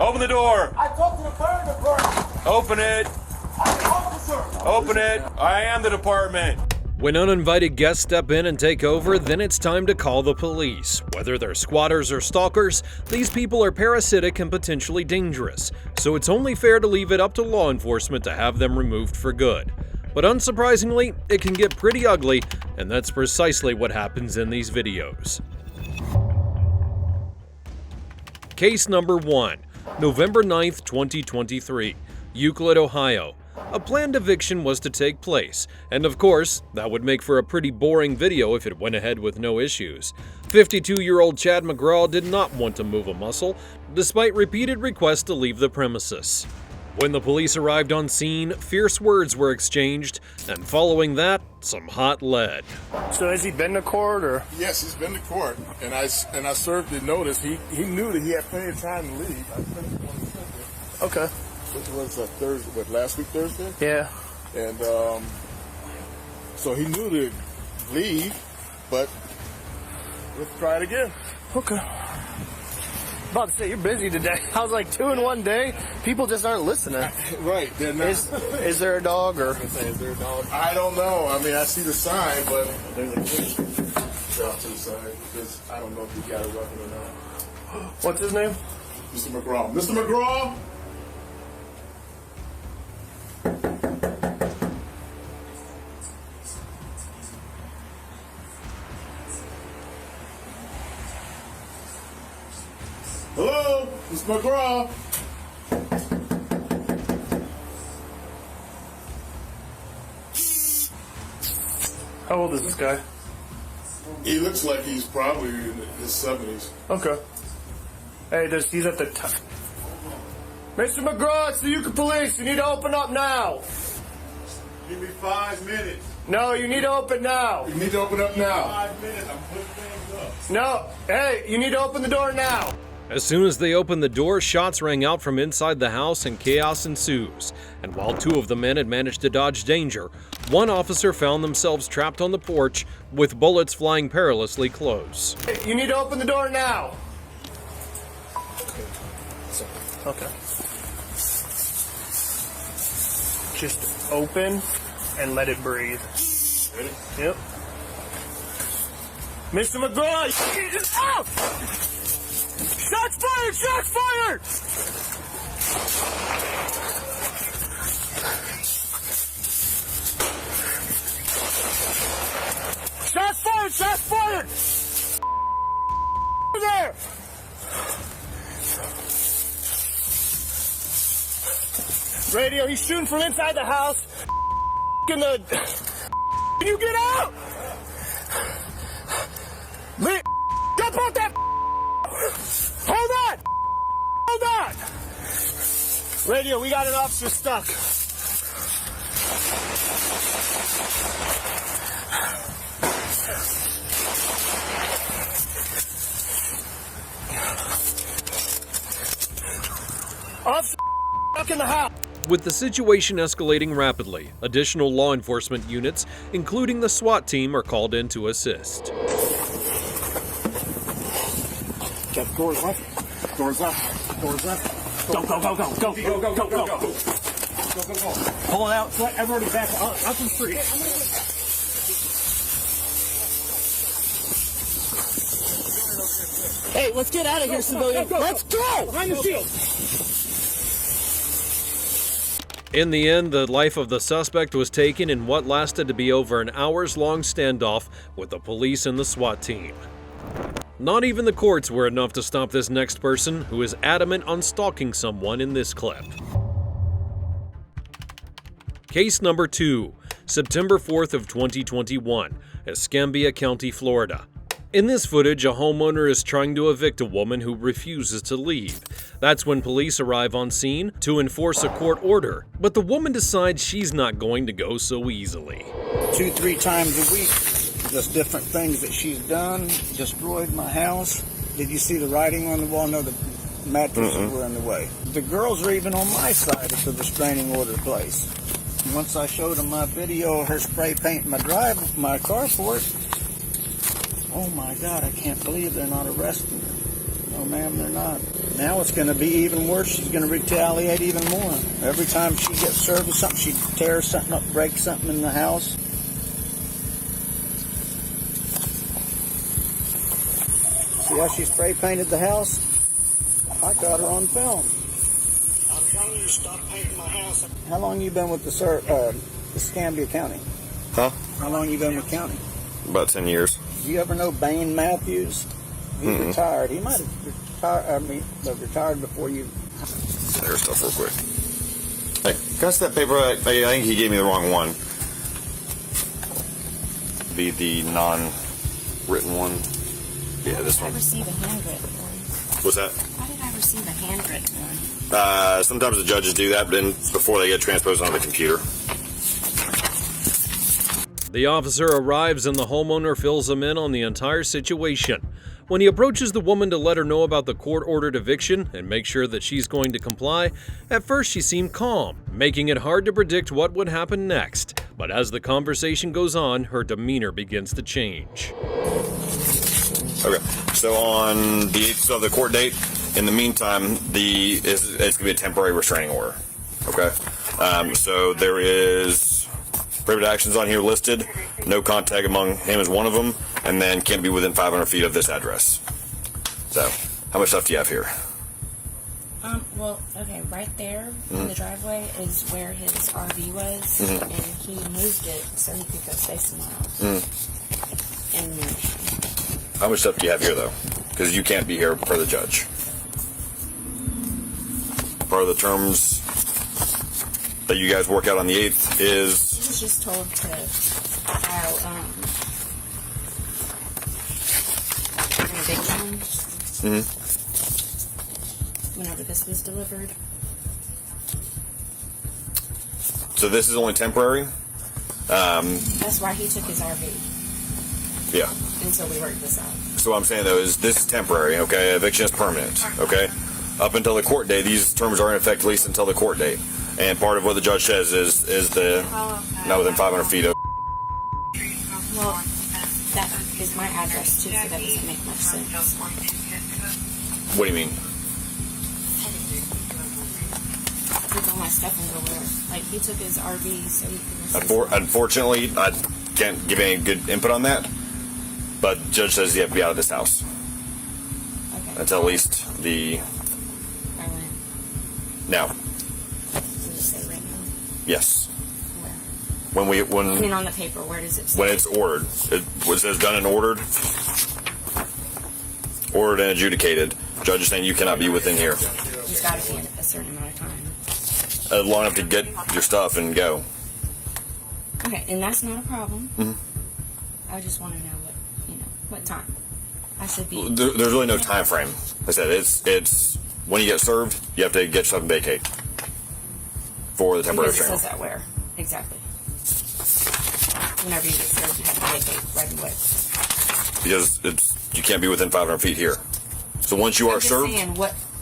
Open the door. I talked to the fire department. Open it. I'm an officer. Open it. I am the department. When uninvited guests step in and take over, then it's time to call the police. Whether they're squatters or stalkers, these people are parasitic and potentially dangerous, so it's only fair to leave it up to law enforcement to have them removed for good. But unsurprisingly, it can get pretty ugly, and that's precisely what happens in these videos. Case number 1, November 9th, 2023, Euclid, Ohio. A planned eviction was to take place, and of course, that would make for a pretty boring video if it went ahead with no issues. 52-year-old Chad McGraw did not want to move a muscle, despite repeated requests to leave the premises. When the police arrived on scene, fierce words were exchanged, and following that, some hot lead. So has he been to court, or? Yes, he's been to court, and I served the notice. He knew that he had plenty of time to leave. I finished one Thursday. Okay. Which was Thursday, last week Thursday? Yeah. And so he knew to leave, but let's try it again. Okay. About to say, you're busy today. I was like, 2 in one day. People just aren't listening. Right. They're not. Is there a dog, or? Is there a dog? I don't know. I mean, I see the sign, but there's a kid drop to the side because I don't know if he got a weapon or not. What's his name? Mr. McGraw. Mr. McGraw! Hello, Mr. McGraw. How old is this guy? He looks like he's probably in his 70s. Okay. Hey, he's at the top. Mr. McGraw, it's the Euclid Police. You need to open up now. Give me 5 minutes. No, you need to open now. You need to open up now. 5 minutes. I'm putting things up. No. Hey, you need to open the door now. As soon as they opened the door, shots rang out from inside the house and chaos ensues. And while 2 of the men had managed to dodge danger, 1 officer found themselves trapped on the porch with bullets flying perilously close. Hey, you need to open the door now. Okay. Just open and let it breathe. Ready? Yep. Mr. McGraw, get out! Shots fired! Shots fired! Shots fired! Shots fired! There! Radio, he's shooting from inside the house. Can you get out? Jump out that! Hold on! Hold on! Radio, we got an officer stuck. Officer stuck in the house. With the situation escalating rapidly, additional law enforcement units, including the SWAT team, are called in to assist. Check doors left. Doors left. Doors left. Go, go, go, go, go, go, go, go, go, go. Pull it out. I've already backed up the street. Hey, let's get out of here, civilian. Let's go! Behind the shield. In the end, the life of the suspect was taken in what lasted to be over an hours-long standoff with the police and the SWAT team. Not even the courts were enough to stop this next person, who is adamant on stalking someone in this clip. Case number 2, September 4th of 2021, Escambia County, Florida. In this footage, a homeowner is trying to evict a woman who refuses to leave. That's when police arrive on scene to enforce a court order, but the woman decides she's not going to go so easily. 2-3 times a week, just different things that she's done, destroyed my house. Did you see the writing on the wall? No, the mattresses were in the way. The girls are even on my side of the restraining order place. Once I showed them my video of her spray painting my car for it, oh my God, I can't believe they're not arresting her. No, ma'am, they're not. Now it's going to be even worse. She's going to retaliate even more. Every time she gets served with something, she tears something up, breaks something in the house. See how she spray painted the house? I got her on film. I'm telling you to stop painting my house. How long you been with the Escambia County? Huh? How long you been with county? About 10 years. Do you ever know Bain Matthews? He retired. He might have retired before you. There's stuff real quick. Hey, can I see that paper? I think he gave me the wrong one. Be the non-written one. Yeah, this I one. received a handwritten one. What's that? Why did I receive a handwritten one? Sometimes the judges do that, but before they get transposed onto the computer. The officer arrives and the homeowner fills him in on the entire situation. When he approaches the woman to let her know about the court-ordered eviction and make sure that she's going to comply, at first she seemed calm, making it hard to predict what would happen next. But as the conversation goes on, her demeanor begins to change. Okay, so on the 8th of the court date, in the meantime, it's going to be a temporary restraining order. Okay, so there is prohibited actions on here listed. No contact among him is one of them, and then can't be within 500 feet of this address. So, how much stuff do you have here? Well, okay, right there in the driveway is where his RV was, and he moved it so he could go stay somewhere else. And How much stuff do you have here, though? Because you can't be here per the judge. Part of the terms that you guys work out on the 8th is... he was just told to file an eviction whenever this was delivered. So this is only temporary? That's why he took his RV Yeah. until we worked this out. So what I'm saying, though, is this is temporary, okay? Eviction is permanent, okay? Up until the court date, these terms are in effect at least until the court date. And part of what the judge says is the not within 500 feet of... Well, that is my address too, so that doesn't make much sense. What do you mean? With all my stuff everywhere. Like, he took his RV so he could... Unfortunately, I can't give any good input on that. But the judge says you have to be out of this house. Okay. Until at least the... I went. Now. Does it say right now? Yes. Where? When I mean, on the paper, where does it say? when it's ordered. It says done and ordered. Ordered and adjudicated. Judge is saying you cannot be within here. You've got to be in a certain amount of time. Long enough to get your stuff and go. Okay, and that's not a problem. I just want to know what time I should be. There's really no time frame. Like I said, it's when you get served, you have to get yourself and vacate for the temporary Because it restraining says that where exactly. Whenever you get served, you have to vacate right away. Because you can't be within 500 feet here. So once you are served, saying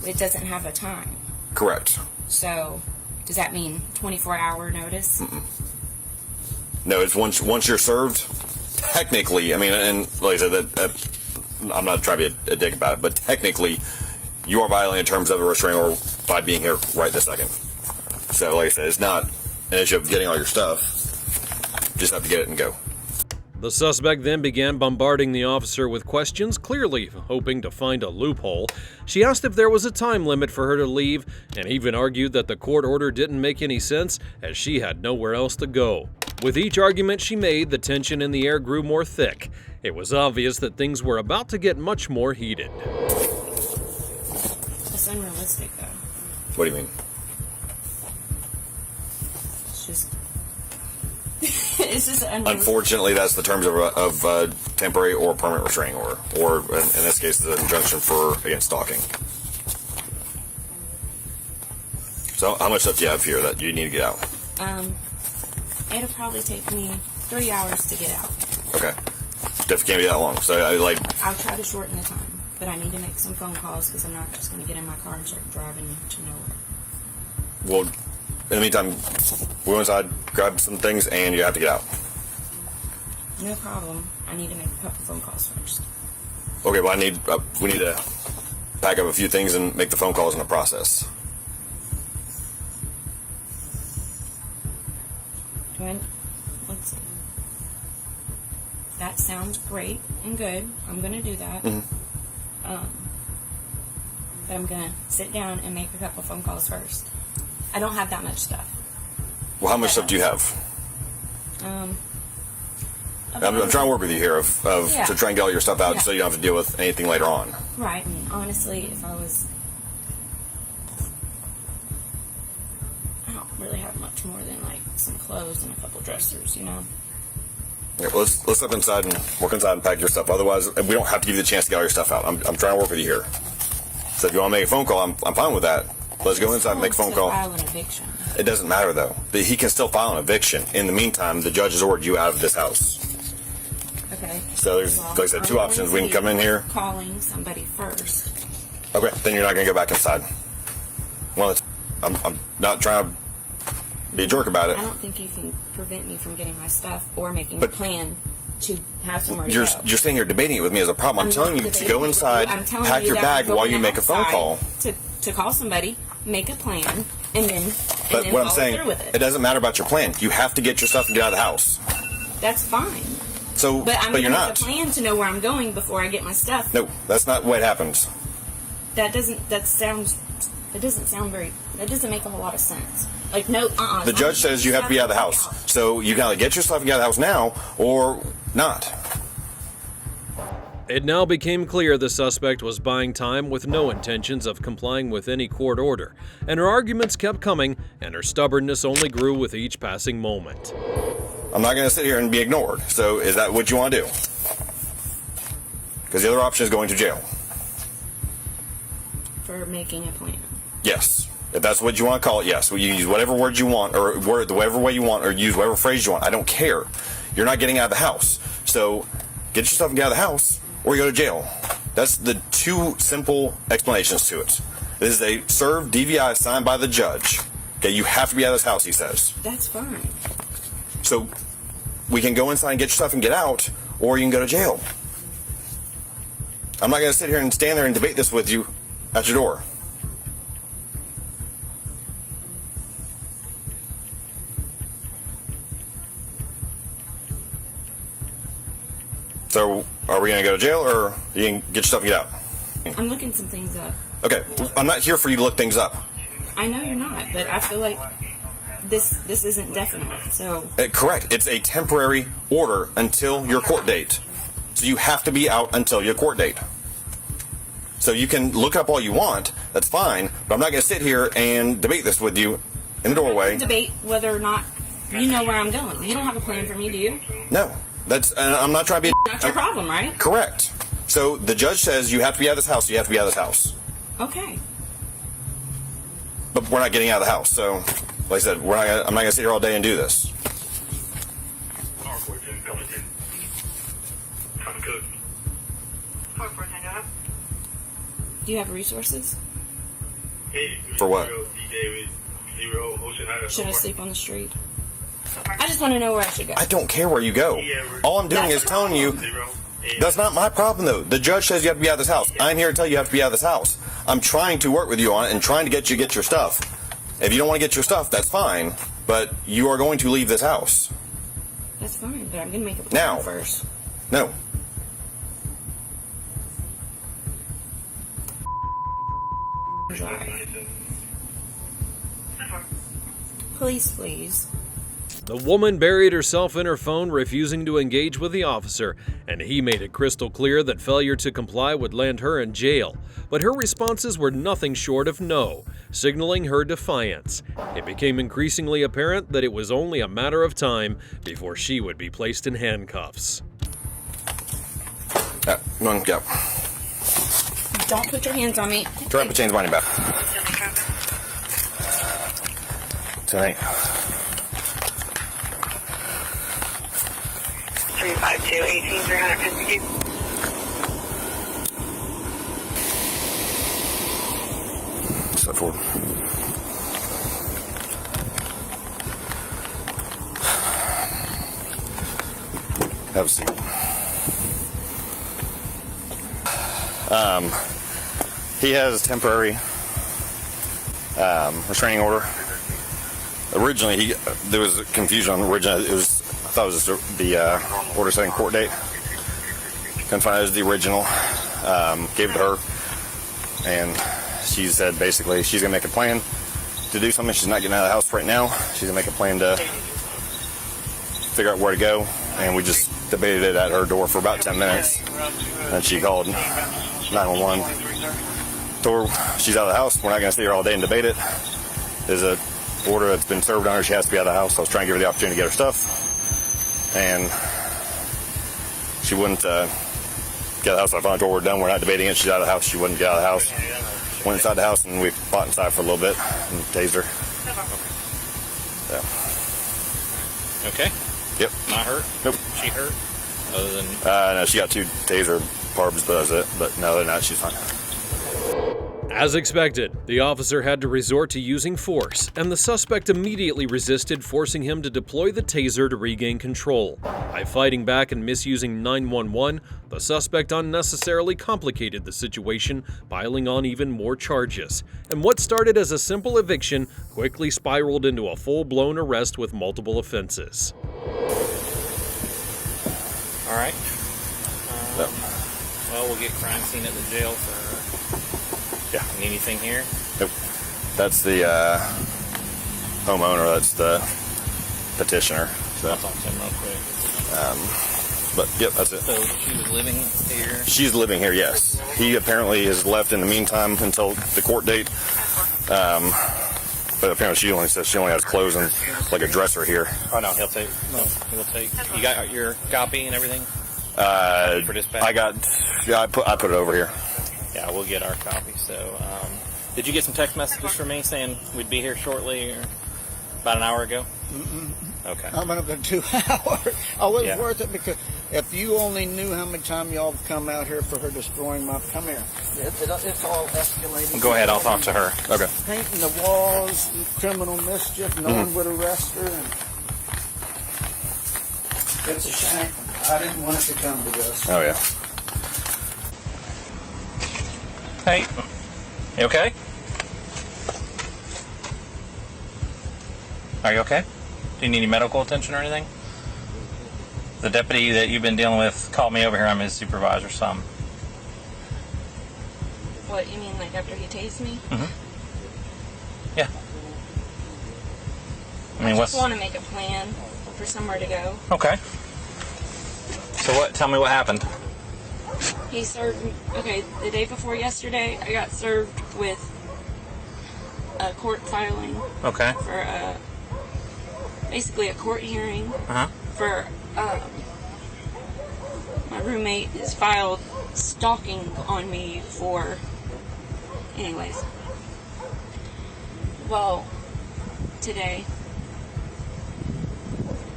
it doesn't have a time. correct. So does that mean 24-hour notice? No, it's once you're served. Technically, I mean, and like I said, that I'm not trying to be a dick about it, but technically, you are violating terms of a restraining order by being here right this second. So, like I said, it's not an issue of getting all your stuff. You just have to get it and go. The suspect then began bombarding the officer with questions, clearly hoping to find a loophole. She asked if there was a time limit for her to leave, and even argued that the court order didn't make any sense, as she had nowhere else to go. With each argument she made, the tension in the air grew more thick. It was obvious that things were about to get much more heated. That's unrealistic, though. What do you mean? It's just... it's just unrealistic. Unfortunately, that's the terms of temporary or permanent restraining order, or in this case, the injunction against stalking. So, how much stuff do you have here that you need to get out? It'll probably take me 3 hours to get out. Okay. Definitely can't be that long. So, I'll try to shorten the time, but I need to make some phone calls because I'm not just going to get in my car and start driving to nowhere. well, in the meantime, we go inside, grab some things, and you have to get out. No problem. I need to make a couple phone calls first. Okay, well, we need to pack up a few things and make the phone calls in the process. Let's see. That sounds great and good. I'm going to do that. But I'm going to sit down and make a couple phone calls first. I don't have that much stuff. Well, how much stuff do you have? I'm trying to work with you here to try and get all your stuff out so you don't have to deal with anything later on. Right. I mean, honestly, if I don't really have much more than like some clothes and a couple dressers, you know. Yeah, let's step inside and work inside and pack your stuff. Otherwise, we don't have to give you the chance to get all your stuff out. I'm trying to work with you here. So if you want to make a phone call, I'm fine with that. Let's go inside and make a phone call. File an eviction. It doesn't matter though. He can still file an eviction. In the meantime, the judge has ordered you out of this house. Okay. So there's, like I said, two options. We can come in here. Calling somebody first. Okay, then you're not going to go back inside. Well, I'm not trying to be a jerk about it. I don't think you can prevent me from getting my stuff or making a plan to have somewhere to You're go. sitting here debating it with me as a problem. I'm telling you to go inside, pack your bag while you make a phone call. To call somebody, make a plan, and then But what I'm saying, through with it doesn't matter about your plan. You have to get your stuff and get out of the house. That's fine. So, But I'm you're gonna not. make a plan to know where I'm going before I get my stuff. No, that's not what happens. That doesn't make a whole lot of sense. Like, no, The judge says you have to be out of the house. So you can either get your stuff and get out of the house now, or not. It now became clear the suspect was buying time with no intentions of complying with any court order, and her arguments kept coming, and her stubbornness only grew with each passing moment. I'm not going to sit here and be ignored. So is that what you want to do? Because the other option is going to jail. For making a plan. Yes. If that's what you want to call it, yes. You use whatever word you want, or word whatever way you want, or use whatever phrase you want. I don't care. You're not getting out of the house. So get your stuff and get out of the house, or you go to jail. That's the two simple explanations to it. This is a served DVI signed by the judge. Okay, you have to be out of this house, he says. That's fine. So we can go inside and get your stuff and get out, or you can go to jail. I'm not going to sit here and stand there and debate this with you at your door. So are we going to go to jail, or you can get your stuff and get out? I'm looking some things up. Okay, I'm not here for you to look things up. I know you're not, but I feel like this isn't definite. So Correct. It's a temporary order until your court date. So you have to be out until your court date. So you can look up all you want. That's fine. But I'm not going to sit here and debate this with you in the doorway. debate whether or not you know where I'm going. You don't have a plan for me, do you? No. I'm not trying to be... That's your problem, right? Correct. So the judge says you have to be out of this house. So you have to be out of this house. Okay. But we're not getting out of the house. So, like I said, I'm not going to sit here all day and do this. Do you have resources? For what? Should I sleep on the street? I just want to know where I should go. I don't care where you go. All I'm doing is telling you that's not my problem, though. The judge says you have to be out of this house. I'm here to tell you have to be out of this house. I'm trying to work with you on it and trying to get your stuff. If you don't want to get your stuff, that's fine. But you are going to leave this house. That's fine, but I'm going to make a plan Now. first. No. Please. The woman buried herself in her phone, refusing to engage with the officer, and he made it crystal clear that failure to comply would land her in jail. But her responses were nothing short of no, signaling her defiance. It became increasingly apparent that it was only a matter of time before she would be placed in handcuffs. Come on, go. Don't put your hands on me. Try to change money back. Tonight. 352 18350. Step forward. Have a seat. He has temporary restraining order. Originally, there was confusion on the original. I thought it was the order setting court date. Couldn't find it as the original. Gave it to her, and she said basically she's gonna make a plan to do something. She's not getting out of the house right now. She's gonna make a plan to figure out where to go, and we just debated it at her door for about 10 minutes. And she called 911. Told her she's out of the house. We're not gonna stay here all day and debate it. There's a order that's been served on her. She has to be out of the house. I was trying to give her the opportunity to get her stuff, and she wouldn't get out of the house. I finally told her we're done. We're not debating it. She's out of the house. She wouldn't get out of the house. Went inside the house, and we fought inside for a little bit and tased her. Yeah. Okay. Yep. Not hurt? Nope. She hurt? Other than... No, she got 2 taser barbs, but that's it. But no, other than that, she's fine. As expected, the officer had to resort to using force, and the suspect immediately resisted, forcing him to deploy the taser to regain control. By fighting back and misusing 911, the suspect unnecessarily complicated the situation, piling on even more charges. And what started as a simple eviction quickly spiraled into a full-blown arrest with multiple offenses. All right. Well, we'll get crime scene at the jail for... Yeah. Need anything here? Nope. That's the homeowner. That's the petitioner. So. I'll talk to him real quick. But yep, that's it. So she was living here? She's living here, yes. He apparently has left in the meantime until the court date. But apparently she only says she only has clothes and like a dresser here. Oh no, he'll take. You got your copy and everything? For dispatch? I put it over here. Yeah, we'll get our copy. So, did you get some text messages from me saying we'd be here shortly, or about an hour ago? Mm-mm. Okay. I'm gonna go 2 hours. Oh, it was worth it, because if you only knew how many times y'all have come out here for her destroying my... Come here. It's all escalating. Go ahead, I'll talk to her. Okay. Painting the walls, criminal mischief, no one would arrest her. And it's a shame. I didn't want it to come to this. Oh, yeah. Hey, you okay? Are you okay? Do you need any medical attention or anything? The deputy that you've been dealing with called me over here. I'm his supervisor, so I'm... What, you mean like after he tased me? Mm-hmm. Yeah. I just want to make a plan for somewhere to go. Okay. So what? Tell me what happened. He served, okay, the day before yesterday, I got served with a court filing. Okay. For basically a court hearing. For my roommate is filed stalking on me for, anyways. Well, today,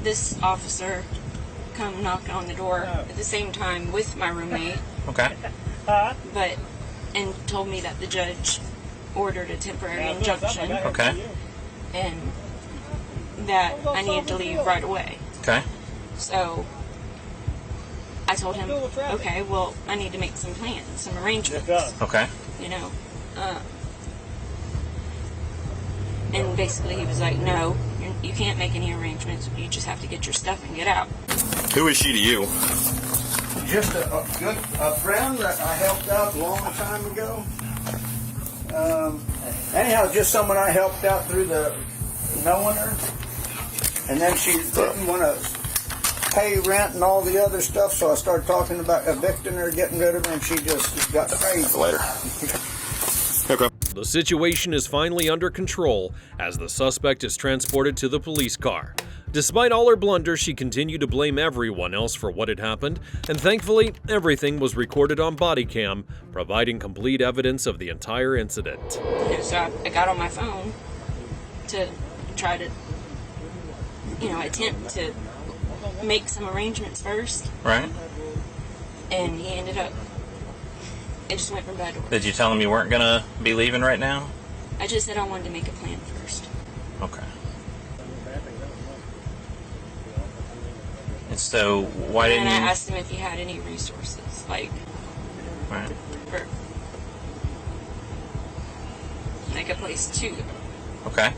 this officer come knocking on the door at the same time with my roommate. Okay. And told me that the judge ordered a temporary injunction. Okay. And that I needed to leave right away. Okay. So I told him, okay, well, I need to make some plans, some arrangements. Okay. You know. And basically he was like, no, you can't make any arrangements. You just have to get your stuff and get out. Who is she to you? Just a friend that I helped out a long time ago. Anyhow, just someone I helped out through the knowing her. And then she didn't want to pay rent and all the other stuff, so I started talking about evicting her, getting rid of her, and she just got crazy. Later. Okay. The situation is finally under control as the suspect is transported to the police car. Despite all her blunders, she continued to blame everyone else for what had happened, and thankfully, everything was recorded on body cam, providing complete evidence of the entire incident. So I got on my phone to try to, attempt to make some arrangements first. Right. And he ended up, it just went from bad to worse. Did you tell him you weren't going to be leaving right now? I just said I wanted to make a plan first. Okay. And so, why didn't you... And I asked him if he had any resources, like, right. for like a place to go. Okay.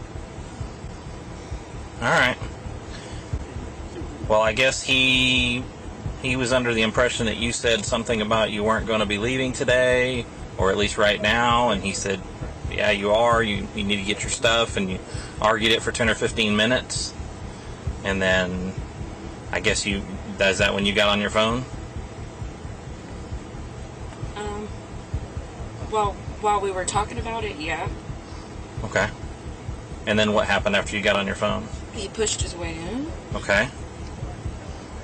All right. Well, I guess he was under the impression that you said something about you weren't going to be leaving today, or at least right now, and he said, yeah, you are. You need to get your stuff, and you argued it for 10 or 15 minutes. And then I guess is that when you got on your phone? Well, while we were talking about it, yeah. Okay. And then what happened after you got on your phone? He pushed his way in. Okay.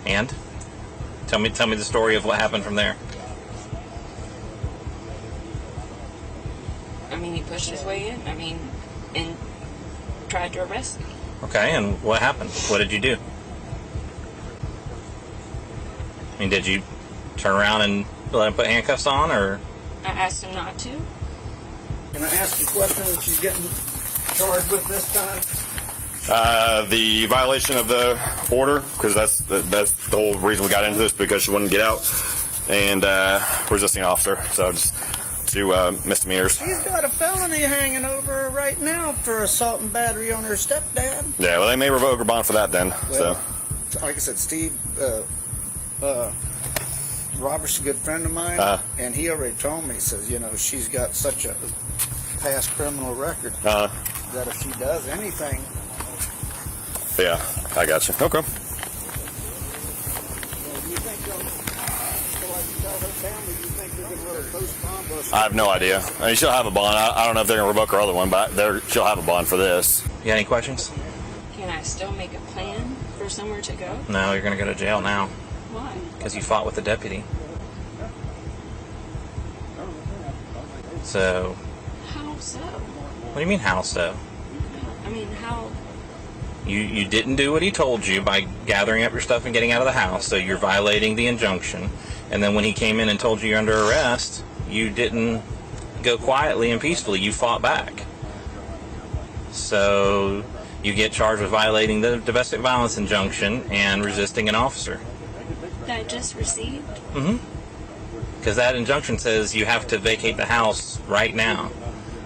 And? Tell me the story of what happened from there. I mean, he pushed his way in. And tried to arrest me. Okay, and what happened? What did you do? I mean, did you turn around and let him put handcuffs on, or? I asked him not to. Can I ask a question that she's getting charged with this time? The violation of the order, because that's the whole reason we got into this, because she wouldn't get out, and resisting an officer. So just 2 misdemeanors. She's got a felony hanging over her right now for assault and battery on her stepdad. Yeah, well, they may revoke her bond for that then. Well, like I said, Steve Robert's a good friend of mine, and he already told me, he says, she's got such a past criminal record that if she does anything... Yeah, I got you. Okay. I have no idea. I mean, she'll have a bond. I don't know if they're going to revoke her other one, but she'll have a bond for this. You got any questions? Can I still make a plan for somewhere to go? No, you're going to go to jail now. Why? Because you fought with the deputy. So... How so? What do you mean, how so? I mean, how... You didn't do what he told you by gathering up your stuff and getting out of the house, so you're violating the injunction. And then when he came in and told you you're under arrest, you didn't go quietly and peacefully. You fought back. So you get charged with violating the domestic violence injunction and resisting an officer. That I just received? Mm-hmm. Because that injunction says you have to vacate the house right now.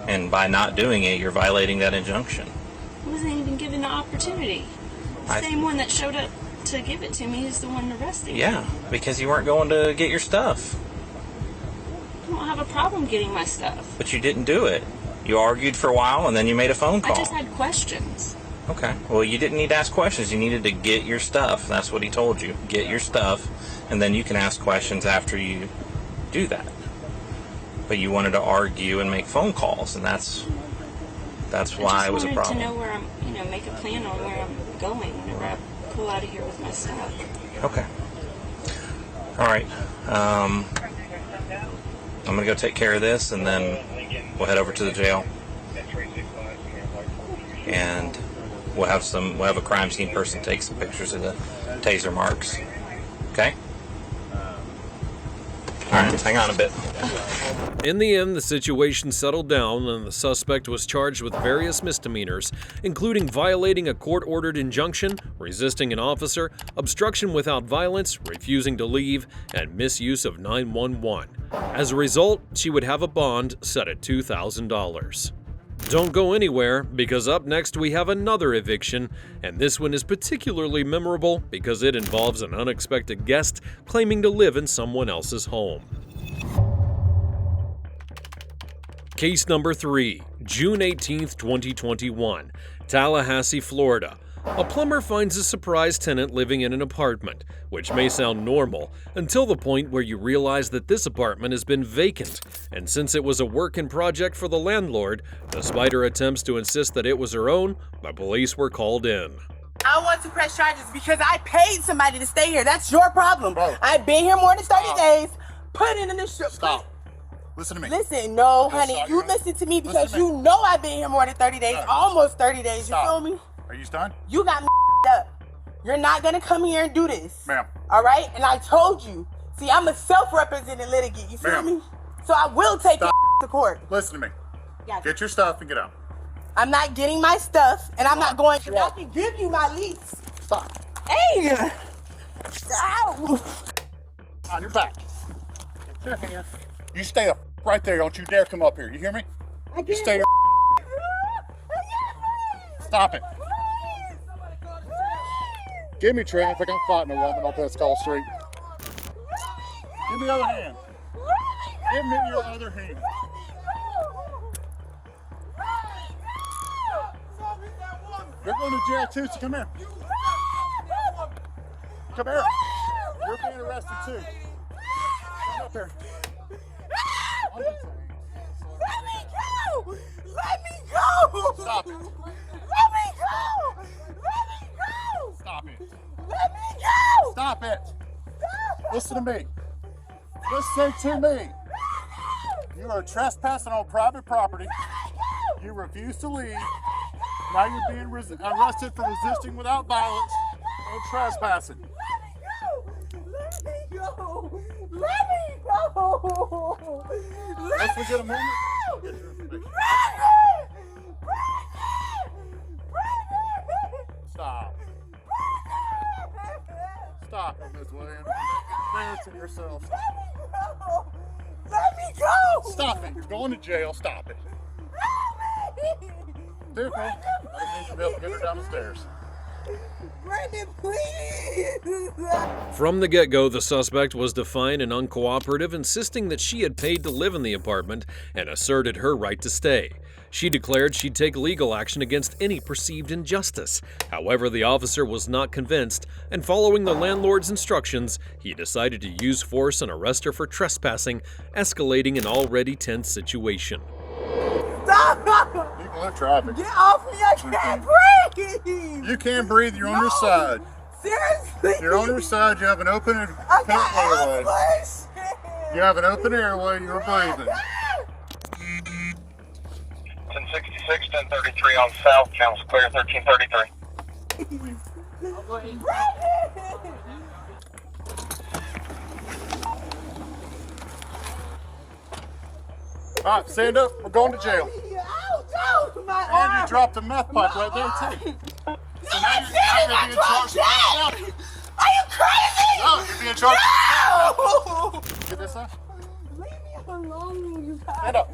And by not doing it, you're violating that injunction. I wasn't even given the opportunity. The same one that showed up to give it to me is the one arresting me. Yeah, because you weren't going to get your stuff. I don't have a problem getting my stuff. But you didn't do it. You argued for a while and then you made a phone call. I just had questions. Okay. Well, you didn't need to ask questions. You needed to get your stuff. That's what he told you. Get your stuff, and then you can ask questions after you do that. But you wanted to argue and make phone calls, and that's why it was a problem. I just wanted to know where I'm, make a plan on where I'm going whenever I pull out of here with my stuff. Okay. All right. I'm gonna go take care of this, and then we'll head over to the jail, and we'll have a crime scene person take some pictures of the taser marks. Okay. All right. Hang on a bit. In the end, the situation settled down and the suspect was charged with various misdemeanors, including violating a court-ordered injunction, resisting an officer, obstruction without violence, refusing to leave, and misuse of 911. As a result, she would have a bond set at $2,000. Don't go anywhere, because up next we have another eviction, and this one is particularly memorable because it involves an unexpected guest claiming to live in someone else's home. Case number 3, June 18, 2021, Tallahassee, Florida. A plumber finds a surprise tenant living in an apartment, which may sound normal until the point where you realize that this apartment has been vacant, and since it was a work-in project for the landlord, despite her attempts to insist that it was her own, the police were called in. I want to press charges because I paid somebody to stay here. That's your problem. Bro. I've been here more than 30 days. Put it in the ship. Stop. Listen to me. Listen, no, honey, you listen to me because you know I've been here more than 30 days, almost 30 days. You feel me? Are you done? You got me up. You're not gonna come here and do this. Ma'am. All right? And I told you. See, I'm a self-represented litigant. You feel me? So I will take your to court. Listen to me. Get your stuff and get out. I'm not getting my stuff, and I'm not going to. I can give you my lease. Stop. Hey! Ow! On your back. You stay up right there. Don't you dare come up here. You hear me? You stay Stop it. Give me traffic. I'm fighting a woman on Pascal Street. Give me the other hand. Give me your other hand. You're going to jail too, so come here. Come here. You're being arrested too. Come up here. Let me go! Let me go! Stop it. Let me go! Let me go! Stop it. Let me go! Stop it. Listen to me. Listen to me. You are trespassing on private property. You refuse to leave. Now you're being arrested for resisting without violence and trespassing. Let me go! Let me go! Let's forget a moment. Stop. Stop it, Miss Williams. You're embarrassing yourself. Let me go! Stop it. You're going to jail. Stop it. Vehicle. I just need to be able to get her down the stairs. Brandon, please! From the get-go, the suspect was defiant and uncooperative, insisting that she had paid to live in the apartment and asserted her right to stay. She declared she'd take legal action against any perceived injustice. However, the officer was not convinced, and following the landlord's instructions, he decided to use force and arrest her for trespassing, escalating an already tense situation. Stop! You can live traffic. Get off me! I can't breathe! You can't breathe. You're on your side. Seriously? You're on your side. You have an open airway. You have an open airway. You're breathing. 1066, 1033 on South. Channel clear, 1333. All right, stand up. We're going to jail. And you dropped a meth pipe right there, too. So now you're being charged. Are you crazy? No, you're being charged. No! Get this up. Leave me alone, you guys. Stand up.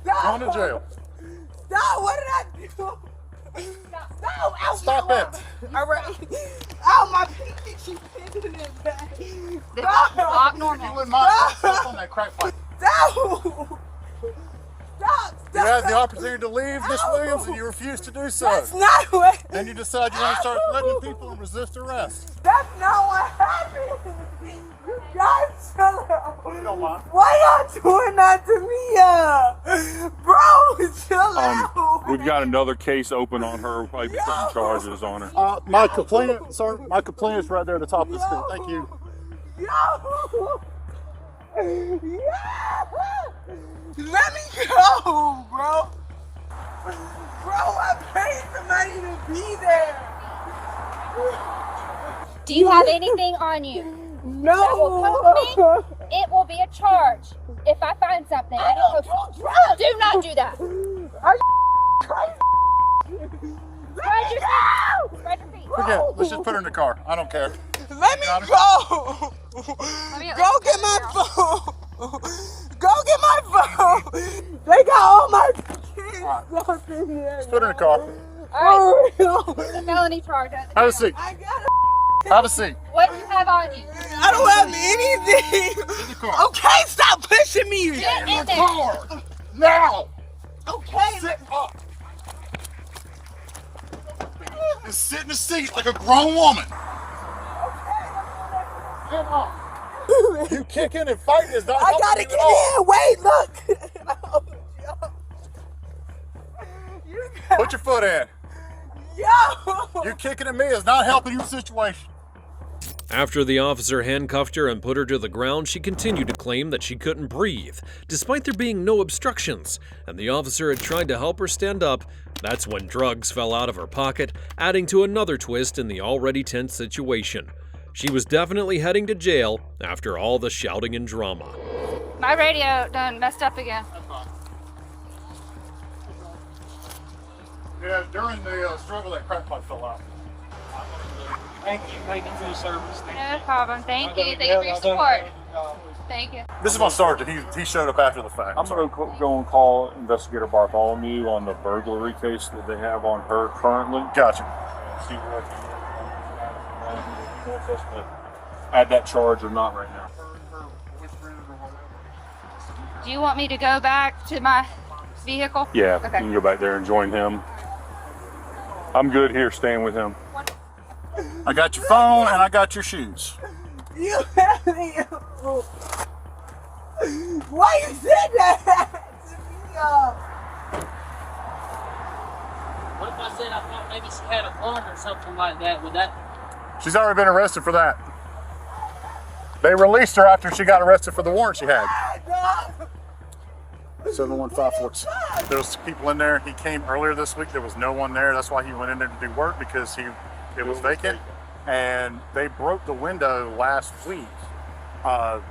Going to jail. Stop! What did I do? Stop! Ow, Stop it. All right. Ow, my pinky. She's pinching it back. Stop! You wouldn't mind yourself on that crack pipe. Stop! Stop! You had the opportunity to leave, Miss Williams, and you refused to do so. That's not what... Then you decide you want to start threatening people and resist arrest. That's not what happened! You guys chill out. You don't mind. Why y'all doing that to me? Bro, chill out. We've got another case open on her. Probably putting charges on her. My complaint, sir, my complaint is right there at the top of the screen. Thank you. Yo! Yeah! Let me go, bro! Bro, I paid somebody to be there! Do you have anything on you? No! That will poke me? It will be a charge if I find something. I don't do drugs! Do not do that! Are you crazy? Spread your feet! Spread your feet! Forget it. Let's just put her in the car. I don't care. Let me go! Go get my phone! Go get my phone! They got all my kids up in here. Let's put her in the car. Alright, it's a felony charge. Have a seat. I gotta... Have a seat. What do you have on you? I don't have anything! In the car. Okay, stop pushing me! Get in there! Car. Now! Okay, Sit up. And sit in the seat like a grown woman. Get up. You kicking and fighting is not I gotta get in! Wait, look! Put your foot in. Yo! You kicking at me is not helping your situation. After the officer handcuffed her and put her to the ground, she continued to claim that she couldn't breathe, despite there being no obstructions, and the officer had tried to help her stand up. That's when drugs fell out of her pocket, adding to another twist in the already tense situation. She was definitely heading to jail after all the shouting and drama. My radio done messed up again. Yeah, during the struggle, that crack pipe fell out. Thank you for your service. No problem. Thank you. Thank you for your support. Thank you. This is my sergeant. He showed up after the fact. I'm going to go and call Investigator Bartholomew on the burglary case that they have on her currently. Gotcha. See what he wants us to add that charge or not right now. Do you want me to go back to my vehicle? Yeah, Okay. you can go back there and join him. I'm good here staying with him. I got your phone and I got your shoes. You have me. Why you said that to me? What if I said I thought maybe she had a gun or something like that? Would that? She's already been arrested for that. They released her after she got arrested for the warrant she had. 71546. There was people in there. He came earlier this week. There was no one there. That's why he went in there to do work, because it was vacant. And they broke the window last week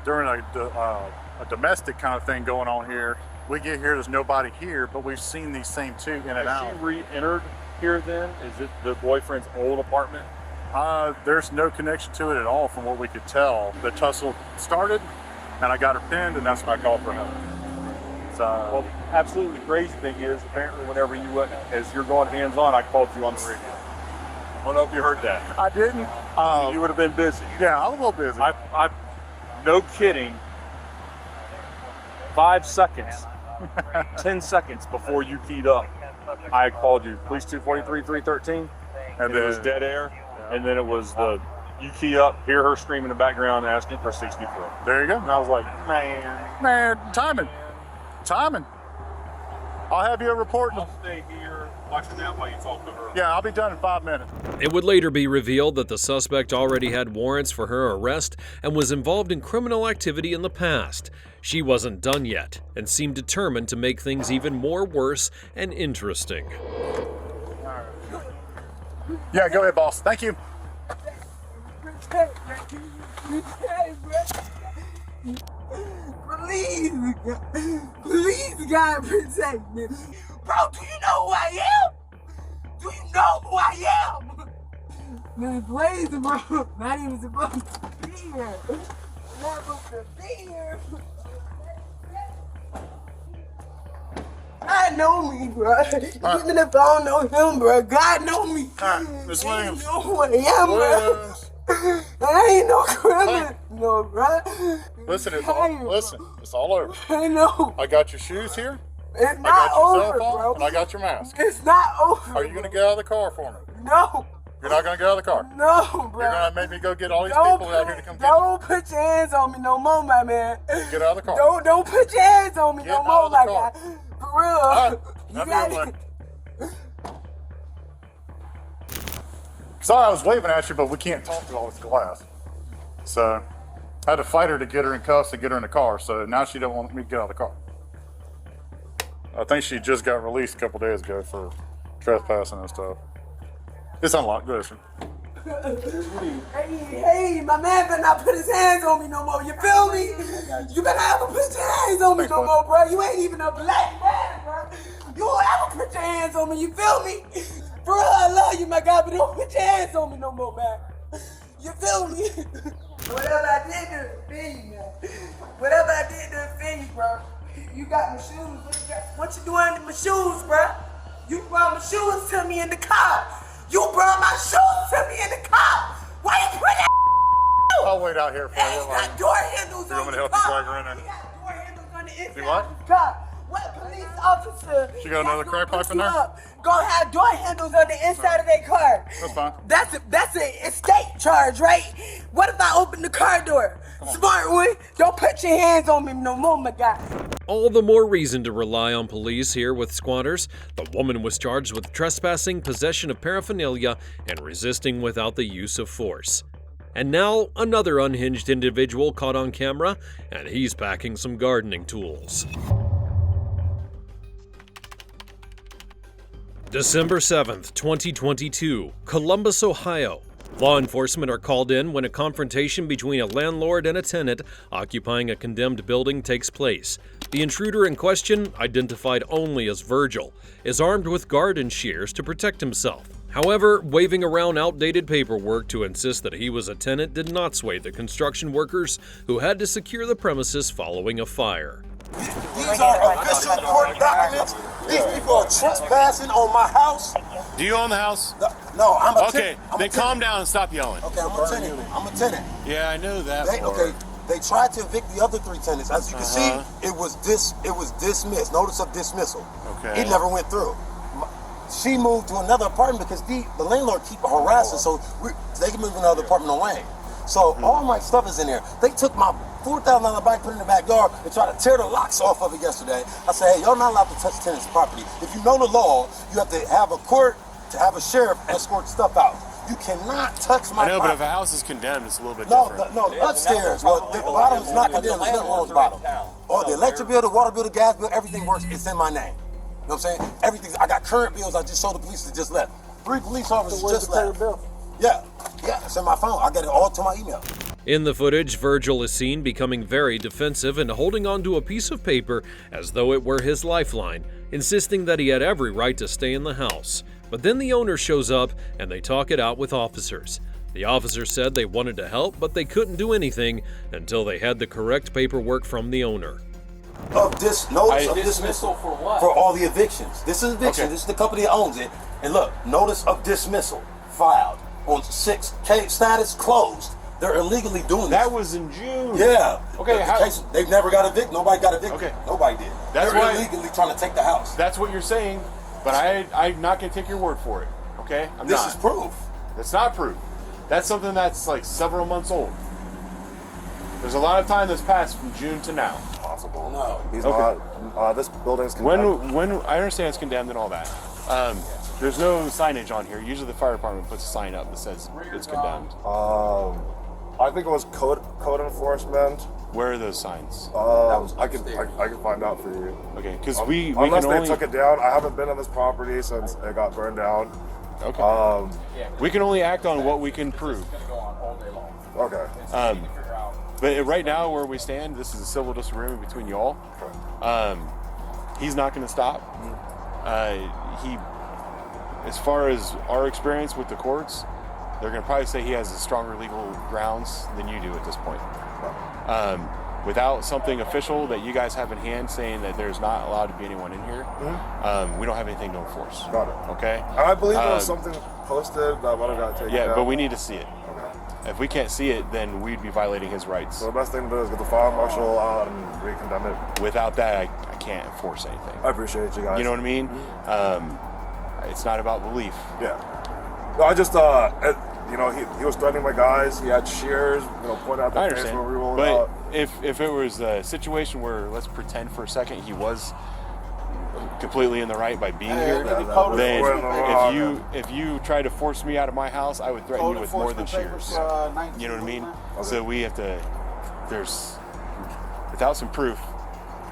during a domestic kind of thing going on here. We get here, there's nobody here, but we've seen these same two in and out. Has she re-entered here then? Is it the boyfriend's old apartment? There's no connection to it at all from what we could tell. The tussle started, and I got her pinned, and that's when I called for help. Well, absolutely crazy thing is, apparently whenever as you're going hands-on, I called you on the radio. I don't know if you heard that. I didn't. You would have been busy. Yeah, I was a little busy. I no kidding, 5 seconds, 10 seconds before you keyed up, I called you, police 243, 313, and it was dead air, and then it was you key up, hear her scream in the background asking for 64. There you go. And I was like, Man, timing. I'll have you report. I'll stay here watching out while you talk to her. Yeah, I'll be done in 5 minutes. It would later be revealed that the suspect already had warrants for her arrest and was involved in criminal activity in the past. She wasn't done yet and seemed determined to make things even more worse and interesting. Yeah, go ahead, boss. Thank you. Please, God, protect me. Bro, do you know who I am? Do you know who I am? Man, please, bro. Not even supposed to be here. Not supposed to be here. God know me, bro. Even if I don't know him, bro, God know me. Miss Williams. You know who I am, bro. I ain't no criminal, no, bro. Listen, it's all over. I know. I got your shoes here. It's not I got your over, cell phone, bro. and I got your mask. It's not over. Are you gonna get out of the car for me? No. You're not gonna get out of the car? No, bro. You're gonna make me go get all these people out here to come get you? Don't put your hands on me no more, my man. Get out of the car. Don't put your hands on me Get no out more, of the my car. guy. For real. All right. You Have got your it. way. Sorry I was waving at you, but we can't talk through all this glass. So I had to fight her to get her in cuffs and get her in the car. So now she don't want me to get out of the car. I think she just got released a couple days ago for trespassing and stuff. It's unlocked. Go ahead, sir. Hey, my man better not put his hands on me no more. You feel me? You better ever put your hands on me no more, bro. You ain't even a black man, bro. You won't ever put your hands on me. You feel me? For real, I love you, my guy, but don't put your hands on me no more, man. You feel me? Whatever I did to offend you, man. Whatever I did to offend you, bro. You got my shoes. What you doing to my shoes, bro? You brought my shoes to me in the car. You brought my shoes to me in the car. Why you put that? I'll wait out here for you. He got door handles You on want me the to help you car. drag her in there? He got door handles on the inside See what? of the car. What police officer? She got another crack pipe in there? Gonna have door handles on the inside of their car. That's fine. That's an estate charge, right? What if I open the car door? Smart one. Don't put your hands on me no more, my guy. All the more reason to rely on police here with squatters. The woman was charged with trespassing, possession of paraphernalia, and resisting without the use of force. And now, another unhinged individual caught on camera, and he's packing some gardening tools. December 7th, 2022, Columbus, Ohio. Law enforcement are called in when a confrontation between a landlord and a tenant occupying a condemned building takes place. The intruder in question, identified only as Virgil, is armed with garden shears to protect himself. However, waving around outdated paperwork to insist that he was a tenant did not sway the construction workers who had to secure the premises following a fire. These are official court documents. These people are trespassing on my house. Do you own the house? No, I'm a Okay, then calm down and stop yelling. Okay, I'm a tenant. I'm a tenant. Yeah, I know that. They tried to evict the other 3 tenants. As you can see, it was dismissed. Notice of dismissal. Okay. It never went through. She moved to another apartment because the landlord keep harassing, so they can move to another apartment on Wayne. So all my stuff is in there. They took my $4,000 bike, put it in the backyard, and tried to tear the locks off of it yesterday. I said, hey, y'all not allowed to touch tenants' property. If you know the law, you have to have a court to have a sheriff escort stuff out. You cannot touch my I know, property. but if a house is condemned, it's a little bit different. No, upstairs. Well, the bottom is not condemned. There's nothing wrong with the bottom. Oh, the electric bill, the water bill, the gas bill, everything works. It's in my name. You know what I'm saying? Everything. I got current bills. I just showed the police that just left. 3 police officers just left. Yeah, it's in my phone. I got it all to my email. In the footage, Virgil is seen becoming very defensive and holding onto a piece of paper as though it were his lifeline, insisting that he had every right to stay in the house. But then the owner shows up and they talk it out with officers. The officers said they wanted to help, but they couldn't do anything until they had the correct paperwork from the owner. Notice of dismissal for what? For all the evictions. This is eviction. Okay. This is the company that owns it. And look, notice of dismissal filed on 6K status closed. They're illegally doing this. That was in June. Yeah. Okay. They've never got evicted. Nobody got evicted. Okay. Nobody did. They're illegally trying to take the house. That's what you're saying, but I'm not going to take your word for it. Okay? This is proof. That's not proof. That's something that's like several months old. There's a lot of time that's passed from June to now. Possible. No. He's not. This building's condemned. When I understand it's condemned and all that. There's no signage on here. Usually the fire department puts a sign up that says it's condemned. I think it was code enforcement. Where are those signs? I can find out for you. Okay, because unless they took it down. I haven't been on this property since it got burned down. Okay. We can only act on what we can prove. Okay. But right now, where we stand, this is a civil disagreement between y'all. He's not going to stop. As far as our experience with the courts, they're going to probably say he has a stronger legal grounds than you do at this point. Without something official that you guys have in hand saying that there's not allowed to be anyone in here, we don't have anything to enforce. Got it. Okay? I believe there was something posted that might have got taken down. But we need to see it. If we can't see it, then we'd be violating his rights. So the best thing to do is get the fire marshal out and recondemn it. Without that, I can't enforce anything. I appreciate you guys. You know what I mean? It's not about belief. Yeah. No, I just, he was threatening my guys. He had shears, pointing out the face when we were rolling out. If it was a situation where, let's pretend for a second, he was completely in the right by being here, then if you try to force me out of my house, I would threaten you with more than shears. You know what I mean? Okay. So we have to, without some proof,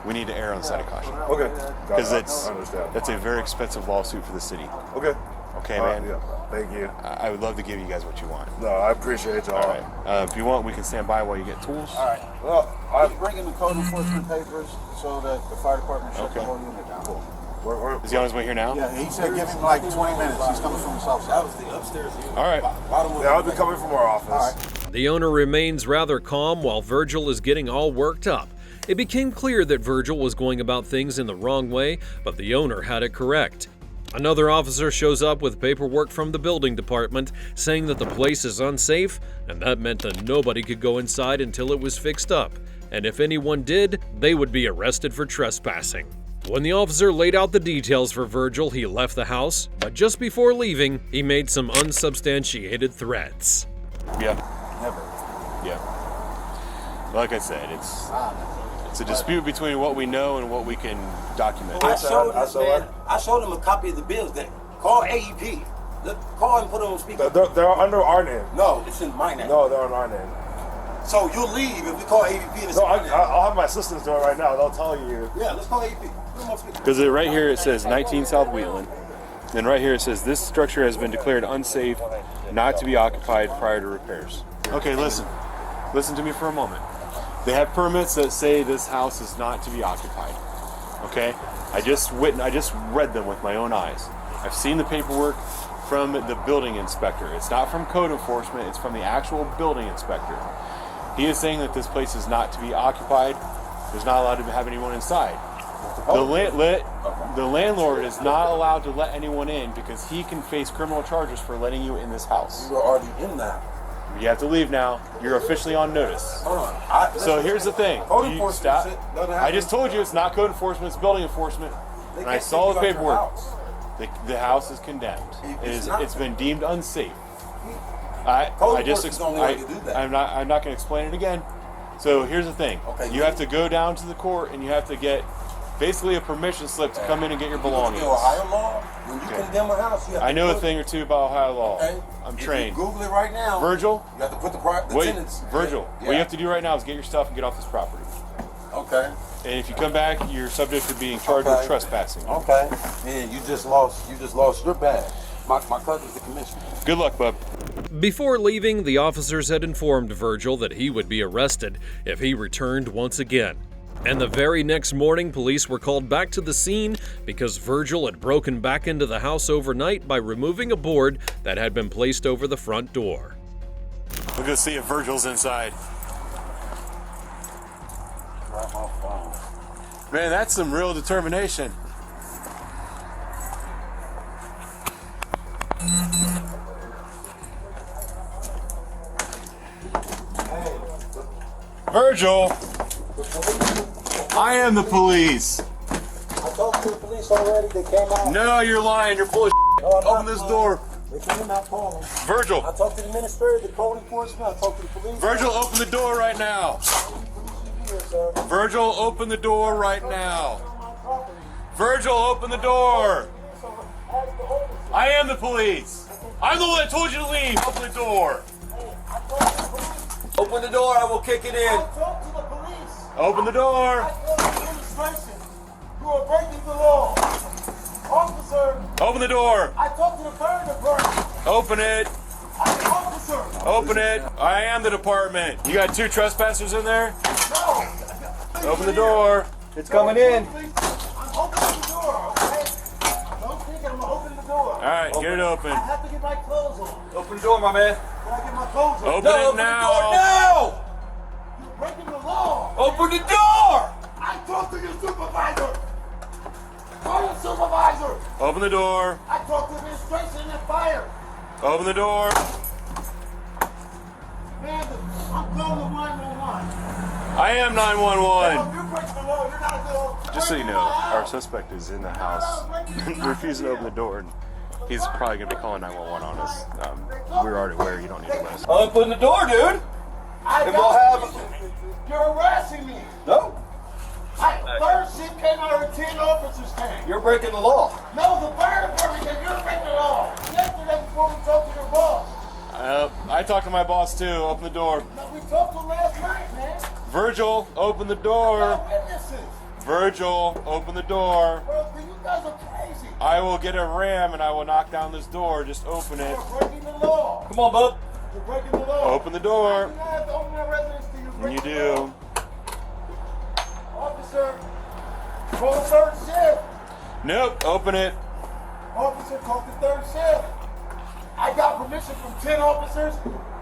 we need to err on the side of caution. Okay. Because that's a very expensive lawsuit for the city. Okay. Okay, man. Yeah. Thank you. I would love to give you guys what you want. No, I appreciate y'all. All right. If you want, we can stand by while you get tools. All right. Well, I'm bringing the code enforcement papers so that the fire department shut the whole unit down. Cool. Is he on his way here now? Yeah, he said give him like 20 minutes. He's coming from the south side. That was the upstairs unit. All right. Yeah, I'll be coming from our office. All right. The owner remains rather calm while Virgil is getting all worked up. It became clear that Virgil was going about things in the wrong way, but the owner had it correct. Another officer shows up with paperwork from the building department saying that the place is unsafe, and that meant that nobody could go inside until it was fixed up. And if anyone did, they would be arrested for trespassing. When the officer laid out the details for Virgil, he left the house, but just before leaving, he made some unsubstantiated threats. Yeah. Never. Yeah. Like I said, it's a dispute between what we know and what we can document. I showed him a copy of the bills. That call AEP. Call and put it on speaker. They're under our name. No, it's in my name. No, they're on our name. So you'll leave if we call AEP. No, I'll have my assistants do it right now. They'll tell you. Yeah, let's call AEP. Because right here it says 19 South Wheatland. And right here it says this structure has been declared unsafe, not to be occupied prior to repairs. Okay, listen. Listen to me for a moment. They have permits that say this house is not to be occupied. Okay? I just read them with my own eyes. I've seen the paperwork. from the building inspector. It's not from code enforcement, it's from the actual building inspector. He is saying that this place is not to be occupied. There's not allowed to have anyone inside. The landlord is not allowed to let anyone in because he can face criminal charges for letting you in this house. You were already in that. You have to leave now. You're officially on notice. Hold on. So here's the thing. You stop. I just told you it's not code enforcement, it's building enforcement. And I saw the paperwork. The house is condemned. It's been deemed unsafe. I'm not going to explain it again. So here's the thing. You have to go down to the court and you have to get basically a permission slip to come in and get your belongings. You know Ohio law? When you condemn a house, you have to I know a thing or two about Ohio law. I'm trained. If you Google it right now. Virgil? You have to put the tenants. Virgil, what you have to do right now is get your stuff and get off this property. Okay. And if you come back, you're subject to being charged with trespassing. Okay. And you just lost your bag. My cousin's the commissioner. Good luck, bub. Before leaving, the officers had informed Virgil that he would be arrested if he returned once again. And the very next morning, police were called back to the scene because Virgil had broken back into the house overnight by removing a board that had been placed over the front door. We'll go see if Virgil's inside. Man, that's some real determination. Virgil! I am the police. I talked to the police already. They came out. No, you're lying. You're full of shit. Open this door. They came out calling. Virgil. I talked to the administrator, the code enforcement. I talked to the police. Virgil, open the door right now. Virgil, open the door right now. Virgil, open the door. I am the police. I'm the one that told you to leave. Open the door. Open the door. I will kick it in. I talked to the police. Open the door. I told the administration. You are breaking the law. Officer. Open the door. I talked to the fire department. Open it. I'm an officer. Open it. I am the department. You got 2 trespassers in there? No. Open the door. It's coming in. I'm opening the door, okay? Don't think I'm opening the door. All right, get it open. I have to get my clothes on. Open the door, my man. Can I get my clothes on? Open it now. Open the door now. You're breaking the law. Open the door. I talked to your supervisor. Call your supervisor. Open the door. I talked to administration and fire. Open the door. Man, I'm calling 911. I am 911. You're breaking the law. You're not a good officer. Just so you know, our suspect is in the house, refusing to open the door, and he's probably going to be calling 911 on us. We're already aware you don't need to listen. Open the door, dude. And we'll have... You're harassing me. No. Third shift came out and 10 officers came. You're breaking the law. No, the fire department said you're breaking the law. Yesterday before we talked to your boss. I talked to my boss too. Open the door. No, we talked to him last night, man. Virgil, open the door. No witnesses. Virgil, open the door. Bro, you guys are crazy. I will get a ram and I will knock down this door. Just open it. You're breaking the law. Come on, bub. You're breaking the law. Open the door. You have to open that residence to you. And you do. Officer, call third shift. Nope, open it. Officer, call the third shift. I got permission from 10 officers.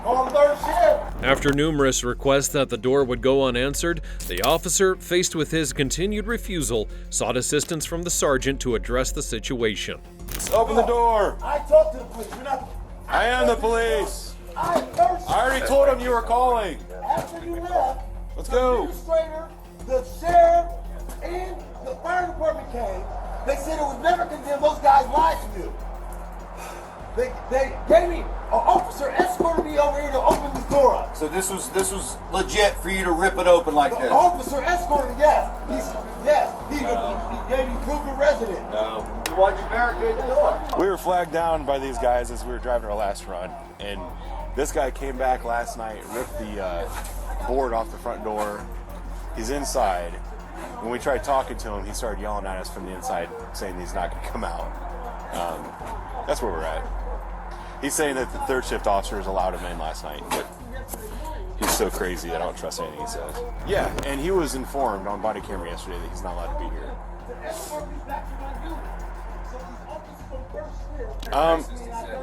Call third shift. After numerous requests that the door would go unanswered, the officer, faced with his continued refusal, sought assistance from the sergeant to address the situation. Open the door. I talked to the police. I am the police. I already told him you were calling. After you left, Let's the go. administrator, the sheriff, and the fire department came. They said it was never condemned. Those guys lied to you. They gave me an officer escorted me over here to open the door up. So this was legit for you to rip it open like The this? officer escorted, yes. He gave me proof of resident. No. Why'd you barricade the door? We were flagged down by these guys as we were driving our last run, and this guy came back last night, ripped the board off the front door. He's inside. When we tried talking to him, he started yelling at us from the inside, saying he's not going to come out. That's where we're at. He's saying that the third shift officers allowed him in last night, but he's so crazy I don't trust anything he says. Yeah, and he was informed on body camera yesterday that he's not allowed to be here.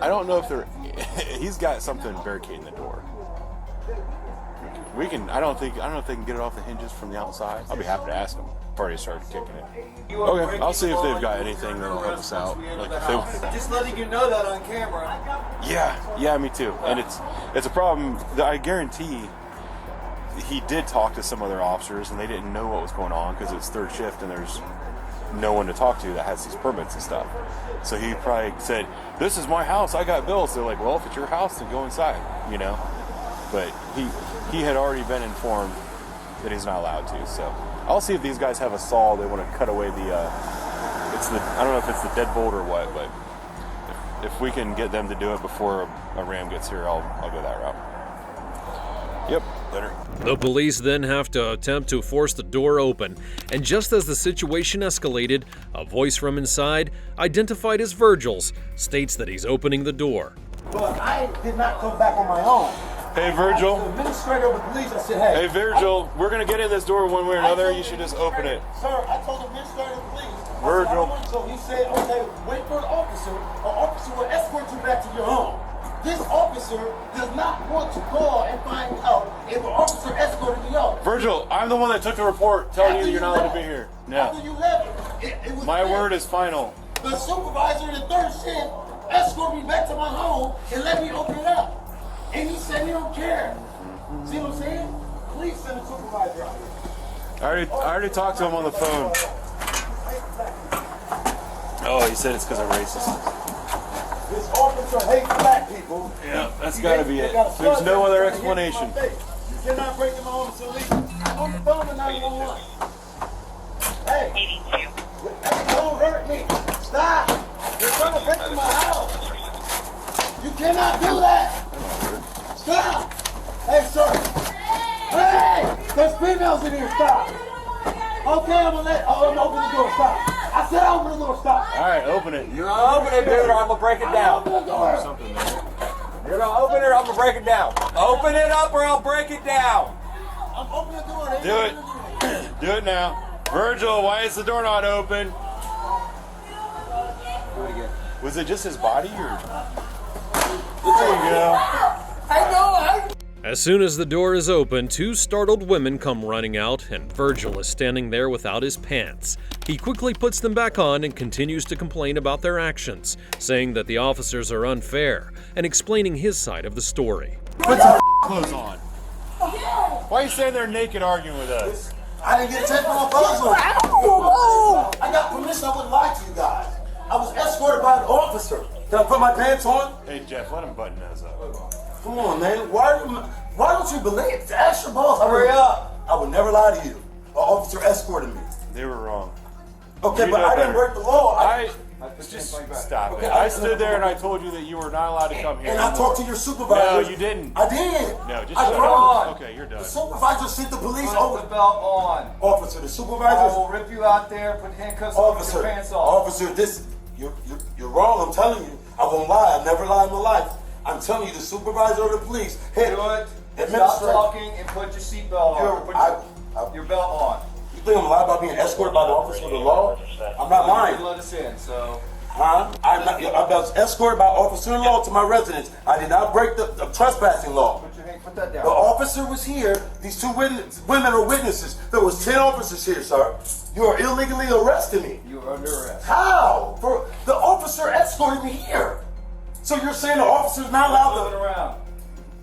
I don't know if they're. He's got something barricading the door. We can. I don't know if they can get it off the hinges from the outside. I'll be happy to ask them. Party started kicking it. Okay, I'll see if they've got anything that'll help us out. Like if they, Just letting you know that on camera. yeah, me too. And it's a problem. That I guarantee he did talk to some other officers, and they didn't know what was going on because it's third shift and there's no one to talk to that has these permits and stuff. So he probably said, "This is my house. I got bills." They're like, "Well, if it's your house, then go inside," you know. But he had already been informed that he's not allowed to. So I'll see if these guys have a saw. They want to cut away the. I don't know if it's the deadbolt or what, but if we can get them to do it before a ram gets here, I'll go that route. Yep, later. The police then have to attempt to force the door open, and just as the situation escalated, a voice from inside, identified as Virgil's, states that he's opening the door. But I did not come back on my own. Hey, Virgil. The administrator of the police, I said, hey. Hey, Virgil, we're going to get in this door one way or another. You should just open it. Sir, I told the administrator of the police. Virgil. So he said, okay, wait for an officer. An officer will escort you back to your home. This officer does not want to call and find out if an officer escorted me out. Virgil, I'm the one that took the report telling you that you're not allowed to be here. After No. you left, it was My clear. word is final. The supervisor in the third shift escorted me back to my home and let me open it up. And he said he don't care. See what I'm saying? Please send a supervisor out here. I already talked to him on the phone. Oh, he said it's because of racism. This officer hates black people. Yeah, that's got to be it. There's no other explanation. You cannot break in my home so leave. On the phone to 911. Hey, don't hurt me. Stop. You're trying to break in my house. You cannot do that. Stop. Hey, sir. Hey, there's females in here. Stop. Okay, I'm gonna open the door. Stop. I said open the door. Stop. All right, open it. You're gonna open it, dude, or I'm gonna break it down. Open the door. You're gonna open it, or I'm gonna break it down. Open it up, or I'll break it down. I'm opening the door. Do it. Do it now. Virgil, why is the door not open? Do it again. Was it just his body or? There you go. I know. As soon as the door is open, two startled women come running out, and Virgil is standing there without his pants. He quickly puts them back on and continues to complain about their actions, saying that the officers are unfair, and explaining his side of the story. Put some clothes on. Why are you standing there naked arguing with us? I didn't get a chance for my clothes on. I got permission. I wouldn't lie to you guys. I was escorted by an officer. Can I put my pants on? Hey, Jeff, let him button those up. Come on, man. Why don't you believe? Ask your boss. Hurry up. I would never lie to you. An officer escorted me. They were wrong. Okay, You but know I didn't better. break the law. Just stop it. I stood there and I told you that you were not allowed to come here. And I talked to your supervisor. No, you didn't. I did. No, just I shut promise. up. Okay, you're done. The supervisor sent the police Put over. the belt on. Officer, the I supervisor. will rip you out there, put handcuffs on, put your Officer, pants off. officer, this you're wrong. I'm telling you. I won't lie. I never lied in my life. I'm telling you, the supervisor of the police. Do it. Stop talking and put your seatbelt on. Put your belt on. You think I'm lying about being escorted by the officer of the law? I'm not lying. You let us in, so. Huh? I was escorted by officer of the law to my residence. I did not break the trespassing law. Put that down. The officer was here. These two women are witnesses. There was 10 officers here, sir. You are illegally arresting me. You are under arrest. How? The officer escorted me here. So you're saying the officer's not allowed to? Around.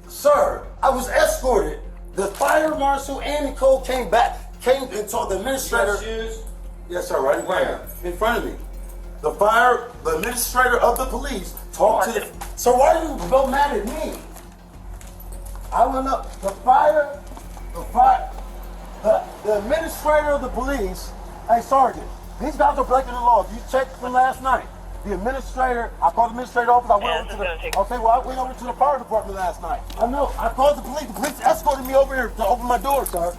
Sir, I was escorted. The fire marshal and Nicole came and told the administrator. You got shoes? Yes, sir, right in front of me. In front of me. The administrator of the police talked to the. So why are you both mad at me? I went up. The administrator of the police. Hey, Sergeant, these guys are breaking the law. If you checked from last night, the administrator, I called the administrator office. I went over to the. Okay, well, I went over to the fire department last night. I know. I called the police. The police escorted me over here to open my door, sir.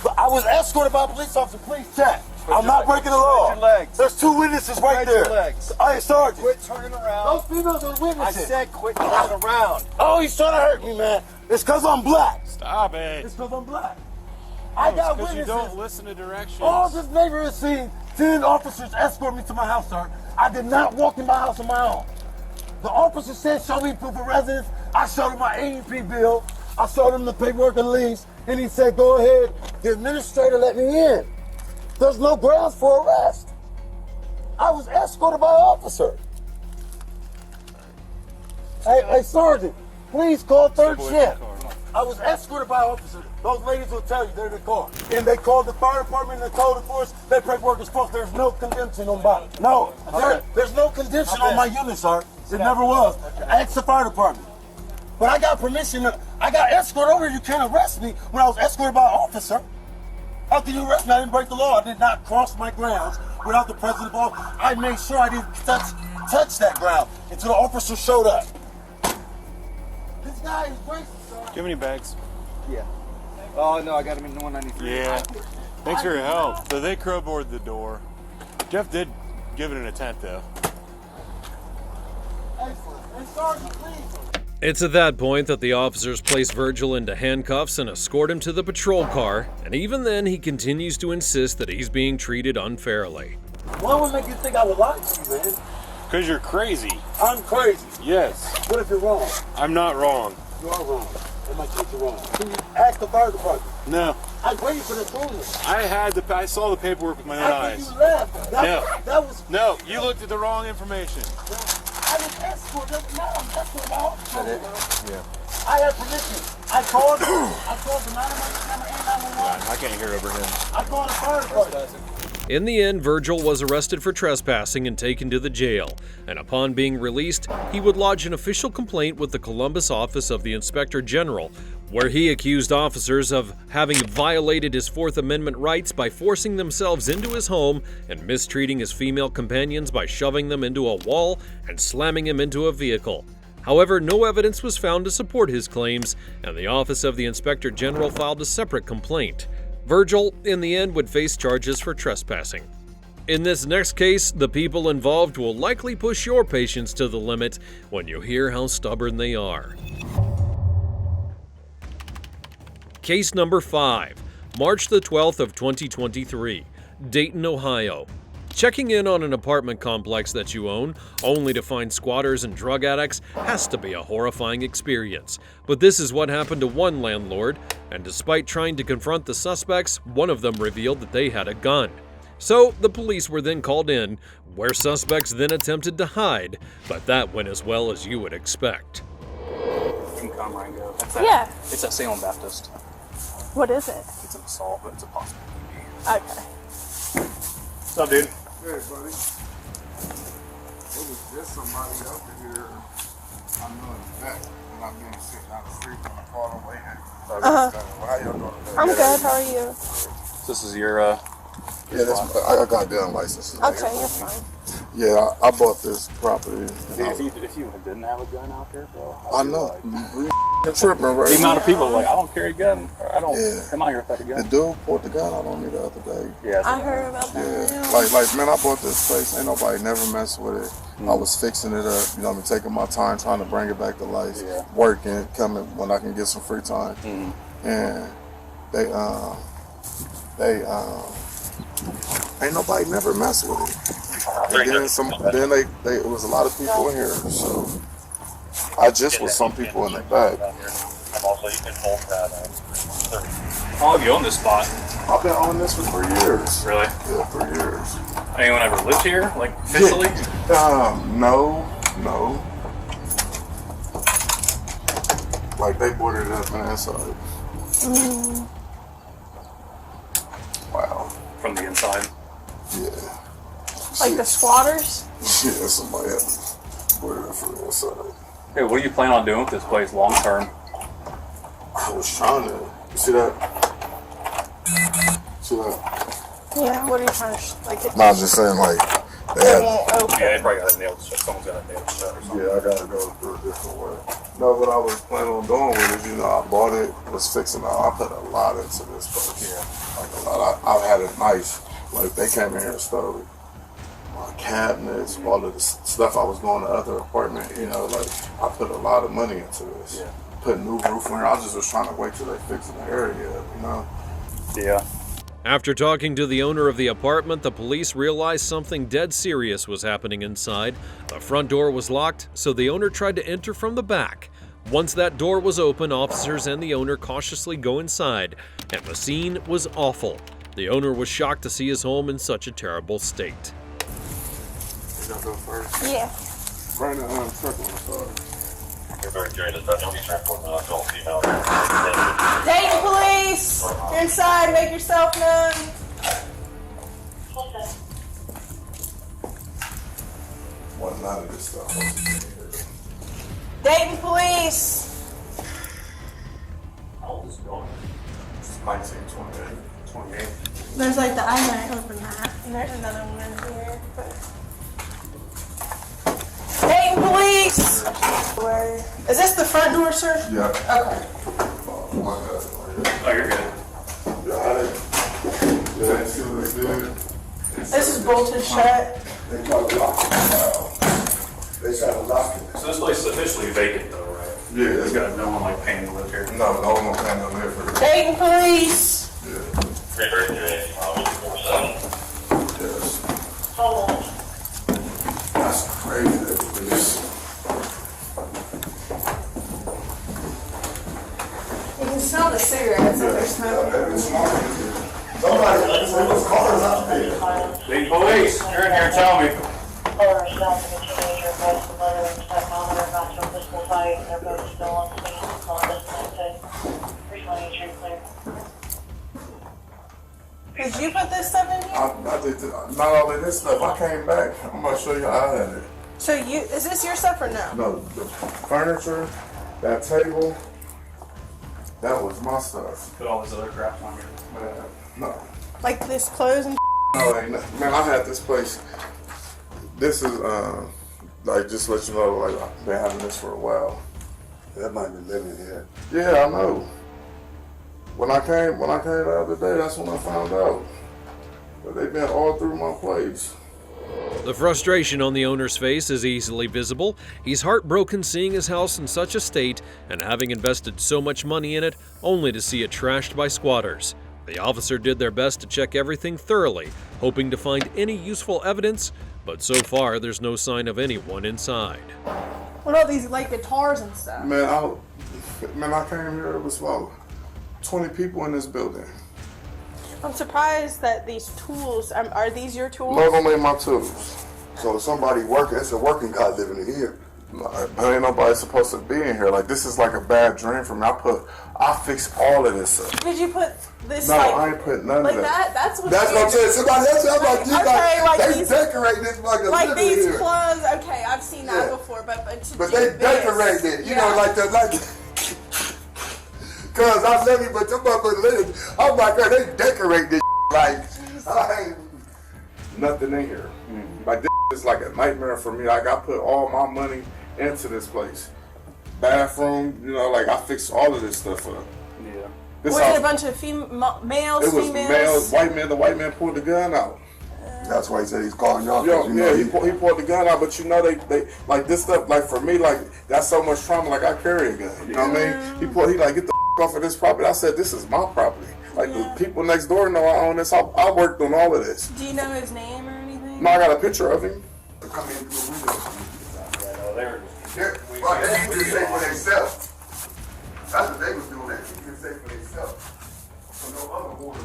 But I was escorted by a police officer. Please check. I'm not breaking the law. Spread your legs. There's two witnesses right there. Your legs. Hey, Sergeant. Quit turning around. Those females are witnesses. I said quit turning around. Oh, he's trying to hurt me, man. It's because I'm black. Stop it. It's because I'm black. I got Because you witnesses. don't listen to directions. All this neighborhood has seen 10 officers escort me to my house, sir. I did not walk in my house on my own. The officer said, show me proof of residence. I showed him my AEP bill. I showed him the paperwork and lease. And he said, go ahead. The administrator let me in. There's no grounds for arrest. I was escorted by an officer. Hey, Sergeant, please call third shift. I was escorted by an officer. Those ladies will tell you they're in the car. And they called the fire department and they told the force their paperwork is false. There's no condemnation on body. No, there's no condemnation on my unit, sir. It never was. Ask the fire department. But I got permission. I got escorted over here. You can't arrest me when I was escorted by an officer. How can you arrest me? I didn't break the law. I did not cross my grounds without the presence of all. I made sure I didn't touch that ground until the officer showed up. This guy is racist, sir. Do you have any bags? Yeah. Oh, no, I got him in 193. Yeah. Thanks for your help. So they crowbarred the door. Jeff did give it an attempt, though. Excellent. And Sergeant, please. It's at that point that the officers place Virgil into handcuffs and escort him to the patrol car, and even then he continues to insist that he's being treated unfairly. What would make you think I would lie to you, man? Because you're crazy. I'm crazy. Yes. What if you're wrong? I'm not wrong. You are wrong. And my kids are wrong. Can you ask the fire department? No. I waited for the approval. I saw the paperwork with my own eyes. You left. No, you looked at the wrong information. I was escorted. No, I'm escorted by officers. Yeah. I had permission. I called the 911 number and 911. I can't hear over him. I called the fire department. In the end, Virgil was arrested for trespassing and taken to the jail, and upon being released, he would lodge an official complaint with the Columbus office of the Inspector General, where he accused officers of having violated his Fourth Amendment rights by forcing themselves into his home and mistreating his female companions by shoving them into a wall and slamming him into a vehicle. However, no evidence was found to support his claims, and the Office of the Inspector General filed a separate complaint. Virgil, in the end, would face charges for trespassing. In this next case, the people involved will likely push your patience to the limit when you hear how stubborn they are. Case number 5, March the 12th of 2023, Dayton, Ohio. Checking in on an apartment complex that you own, only to find squatters and drug addicts, has to be a horrifying experience. But this is what happened to one landlord, and despite trying to confront the suspects, one of them revealed that they had a gun. So the police were then called in, where suspects then attempted to hide, but that went as well as you would expect. You can come right go. Yeah. It's at Salem Baptist. What is it? It's an assault, but it's a possible. Okay. What's up, dude? Hey, buddy. There was just somebody up here. I know in fact, and I've been sitting down the street on the car on the way in. How y'all doing today? I'm good. How are you? This is your, Yeah, I got a gun license. Okay, you're fine. Yeah, I bought this property. if you didn't have a gun out there, bro. I know. You're tripping, right? The amount of people like, I don't carry a gun. Or I don't come out here without a The gun. dude bought the gun out on me the other day. Yeah. I heard about that. Yeah, like, man, I bought this place. Ain't nobody never messed with it. I was fixing it up, you know, taking my time, trying to bring it back to life. Working, coming when I can get some free time. And they ain't nobody never messed with it. And then it was a lot of people in here, so I just was some people in the back. Also, you can hold that. How long have you owned this spot? I've been on this for 3 years. Really? Yeah, 3 years. Anyone ever lived here, like officially? No. Like they boarded it up on the inside. Wow. From the inside? Yeah. Like the squatters? Yeah, somebody had to board it up from the inside. Hey, what do you plan on doing with this place long term? I was trying to. You see that? See that? Yeah, what are you trying to, like, No, I was just saying, like, they had. Yeah, they probably got it nailed shut. Someone's got it nailed shut or something. Yeah, I gotta go through a different way. No, what I was planning on doing with it, I bought it, was fixing it. I put a lot into this place. Yeah. Like a lot. I had it nice. Like, they came in here and stole my cabinets, all of the stuff I was going to other apartment, like, I put a lot of money into this. Yeah. Put new roof on here. I just was trying to wait till they fixed the area, Yeah. After talking to the owner of the apartment, the police realized something dead serious was happening inside. The front door was locked, so the owner tried to enter from the back. Once that door was open, officers and the owner cautiously go inside, and the scene was awful. The owner was shocked to see his home in such a terrible state. Y'all go first. Yeah. Right now, circle on the side. Dayton police! You're inside, make yourself known. Want none of this stuff. Dayton police! Might say 28. There's like the, I might open that. And there's another one in here. Dayton police! Where? Is this the front door, sir? Yeah. Okay. Oh, you're good. Yeah, see what they did? This is bolted shut. They tried to lock it down. They tried to lock it. So this place is officially vacant, though, right? Yeah, It's got no one like paying to live here. no one can no live for this. Dayton police! Yeah. That's crazy. That this. You can smell the cigarettes that they're smoking. Somebody, there was cars out there. The police, you're in here, tell me. Did you put this stuff in here? I did not all of this stuff. I came back. I'm gonna show you how I had it. So is this your stuff or no? No, the furniture, that table, that was my stuff. Put all this other crap on here. Man, no. Like this clothes and No, ain't nothing. Man, I had this place. This is like just to let you know, like I've been having this for a while. That might be living here. Yeah, I know. When I came the other day, that's when I found out. But they've been all through my place. The frustration on the owner's face is easily visible. He's heartbroken seeing his house in such a state and having invested so much money in it only to see it trashed by squatters. The officer did their best to check everything thoroughly, hoping to find any useful evidence, but so far there's no sign of anyone inside. what are these like guitars and stuff? Man, I came here, it was about 20 people in this building. I'm surprised that these tools, are these your tools? No, don't make my tools. So if somebody working, it's a working guy living in here. But ain't nobody supposed to be in here. Like, this is like a bad dream for me. I fixed all of this stuff. Did you put this No, like, I ain't put none like of that. That's what That's what I'm saying. Somebody else, I'm like, you okay, like they these, decorate this like a like living these here. clothes. Okay, I've seen that Yeah. before, but But they decorate it, you know, like cause I love you, but them motherfuckers, oh my God, they decorate this like, I ain't nothing in here. Like, this is like a nightmare for me. Like, I put all my money into this place. Bathroom, you know, like I fixed all of this stuff up. Yeah. Was it a bunch of males, it was females? males, white man. The white man pulled the gun out. That's why he said he's calling y'all. Yo, yeah, he pulled the gun out, but you know they like this stuff. Like for me, like that's so much trauma. Like I carry a gun. You know what I mean? He like get the off of this property. I said this is my property. Like the people next door know I own this. I worked on all of this. Do you know his name or anything? No, I got a picture of him. Come in through the window. There. Yeah, well, they can say for themselves. That's what they was doing. They can say for themselves. So no other order.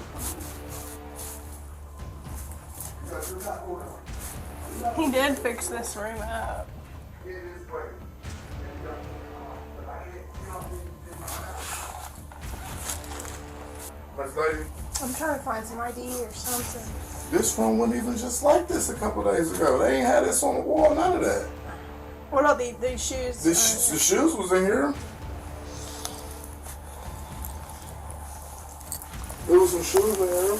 He did fix this room up. I'm trying to find some ID or something. This room wasn't even just like this a couple days ago. They ain't had this on the wall, none of that. What are these shoes? The shoes was in here. There was some shoes in here.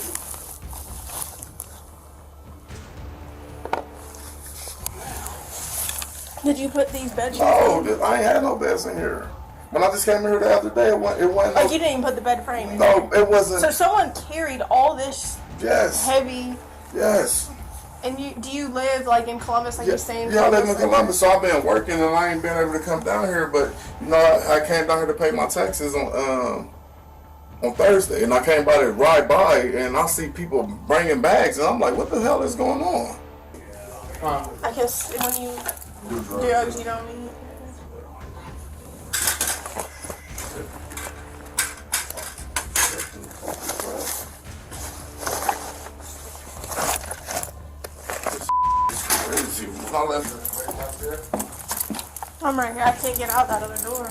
Did you put these bed sheets No, in? I ain't had no beds in here. When I just came in here the other day, it wasn't. Like you didn't even put the bed frame in? No, it wasn't. So someone carried all this heavy. Yes. And do you live like in Columbus? Like you're saying? Yeah, I live in Columbus, so I've been working and I ain't been able to come down here. But you know, I came down here to pay my taxes on on Thursday, and I came by to ride by, and I see people bringing bags, and I'm like, what the hell is going on? I guess when you do drugs, you don't need. I'm right here. I can't get out that other door.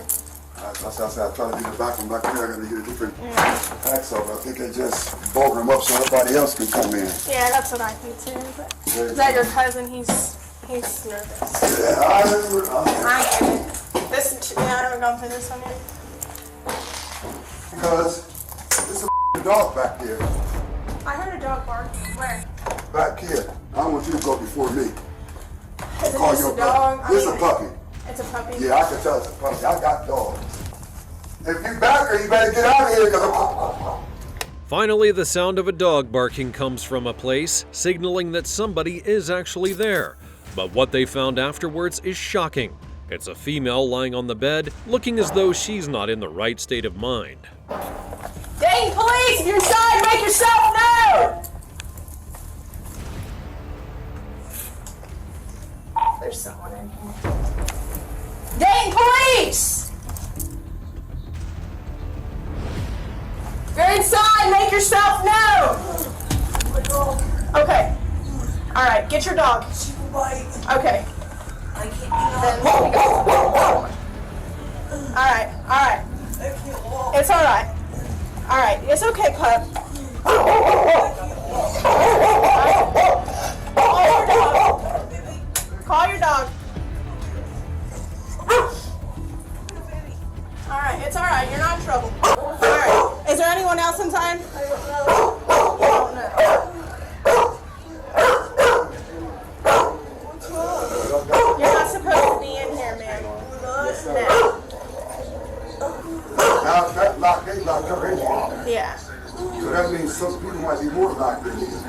I tried to get it back from back there. I got to get a different hacksaw. I think they just bolted them up so nobody else can come in. Yeah, that's what I think too. But is that your cousin? He's nervous. Yeah, I get it. This, I haven't gone through this one yet. Because there's a dog back there. I heard a dog bark. Where? Back here. I don't want you to go before me. Is it just a dog? It's a puppy. It's a puppy? Yeah, I can tell it's a puppy. I got dogs. If you back her, you better get out of here because Finally, the sound of a dog barking comes from a place, signaling that somebody is actually there. But what they found afterwards is shocking. It's a female lying on the bed, looking as though she's not in the right state of mind. Dang, police! If you're inside, make yourself known! There's someone in here. Dang, police! If you're inside, make yourself known! Okay. Alright, get your dog. Okay. Then we go. Alright. It's alright. Alright, it's okay, pup. Call your dog. Alright, it's alright. You're not in trouble. Alright. Is there anyone else inside? You're not supposed to be in here, man. No. now that lock, they locked her in here. Yeah. So that means some people might be more locked in here.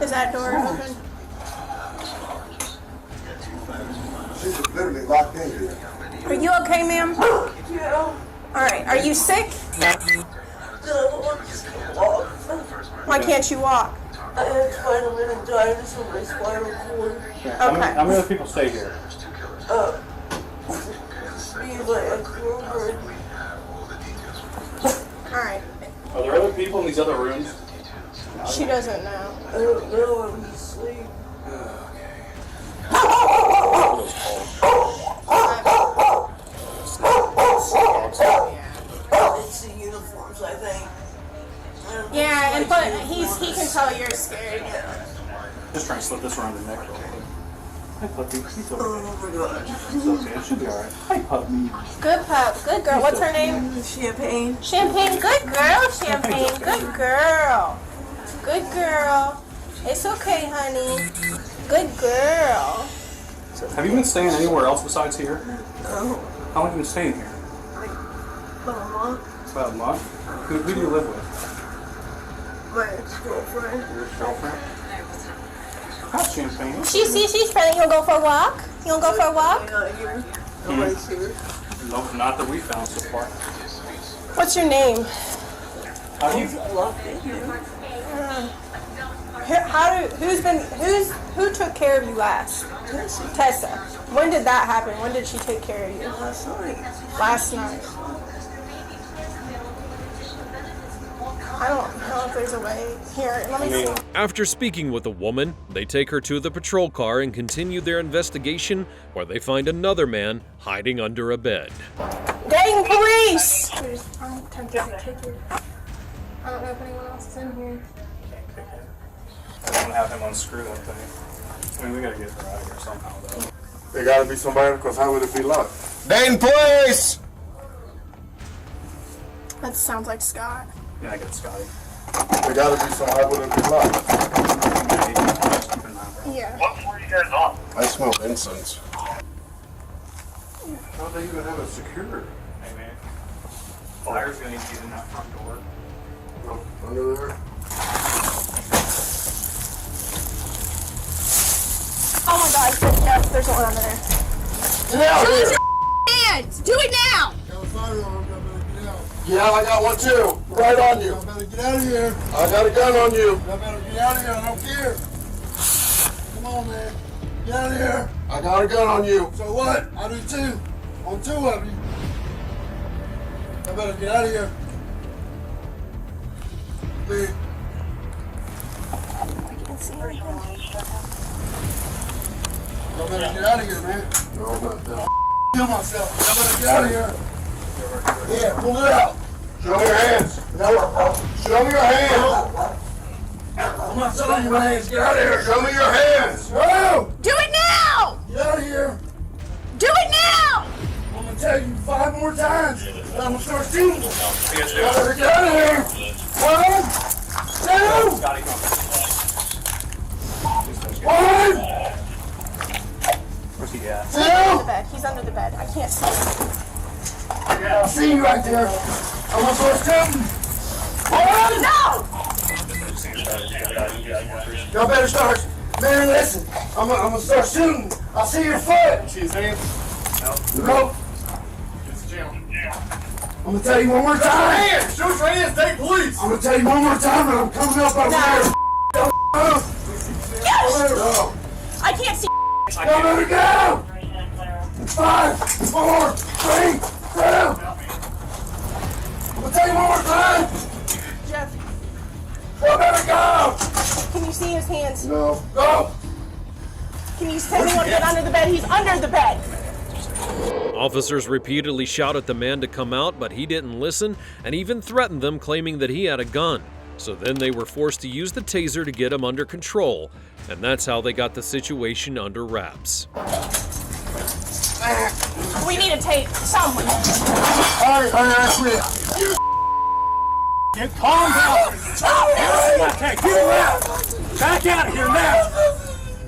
Is that door open? She's literally locked in here. Are you okay, ma'am? Yeah. Alright, are you sick? Why can't you walk? I had spinal meningitis on my spinal cord. Okay. How many other people stay here? Alright. Are there other people in these other rooms? She doesn't know. I don't know, I'm asleep. It's the uniforms, I think. Yeah, and but he can tell you're scared. Just trying to slip this around the neck real quick. Hi, puppy. It's okay. Oh my god. It's okay. It should be alright. Hi, puppy. Good pup. Good girl. What's her name? Champagne. Champagne. Good girl, Champagne. Good girl. Good girl. It's okay, honey. Good girl. Have you been staying anywhere else besides here? No. How long have you been staying here? About a month. About a month? Who do you live with? My ex-girlfriend. Your girlfriend? Hi, Champagne. She's friendly. You wanna go for a walk? You wanna go for a walk? Not here. Nobody's here. No, not that we found so far. What's your name? How do you? Locked in here. Who took care of you last? Tessa. When did that happen? When did she take care of you? Last night. Last night. I don't know if there's a way. Here, let me see. After speaking with the woman, they take her to the patrol car and continue their investigation, where they find another man hiding under a bed. Dang police! I'm tempted to kick her. I don't know if anyone else is in here. I don't have him unscrew that thing. I mean, we gotta get her out of here somehow, though. There gotta be somebody, because how would it be locked? Dayton Police! That sounds like Scott. Yeah, I get Scotty. There gotta be somebody, how would it be locked? Yeah. What floor are you guys on? I smell incense. How do they even have it secured? Hey, man. Fire's gonna need to get in that front door. Under there? Oh my god, yes, there's one under there. Use your hands! Do it now! Yeah, I got one too. Right on you. Y'all better get out of here. I got a gun on you. Y'all better get out of here. I don't care. Come on, man. Get out of here. I got a gun on you. So what? I do too. On two of you. Y'all better get out of here. Leave. Y'all better get out of here, man. No, I'm not done. Kill myself. Y'all better get out of here. Yeah, pull it out. Show me your hands. No. Show me your hands. I'm not showing you my hands. Get out of here. Show me your hands. No. Do it now! Get out of here. Do it now! I'm gonna tell you 5 more times. I'm gonna start shooting. Y'all better get out of here. 1, 2. 1. Where's he at? He's under the bed. He's under the bed. I can't see him. Yeah, I see you right there. I'm gonna start shooting. 1. No! Y'all better start. Man, listen. I'm gonna start shooting. I see your foot. See his hands? No. I'm gonna tell you one more time. Show your hands. Take police. I'm gonna tell you one more time, and I'm coming up over there. Yes! I can't see. Y'all better go. 5, 4, 3, 2. I'm gonna tell you one more time. Jeff, Y'all better go. can you see his hands? No. Go. Can you tell anyone to get under the bed? He's under the bed. Officers repeatedly shout at the man to come out, but he didn't listen and even threatened them, claiming that he had a gun. So then they were forced to use the taser to get him under control, and that's how they got the situation under wraps. We need to take someone. All right, quit. Get calm down. Okay, get him out. Back out of here now.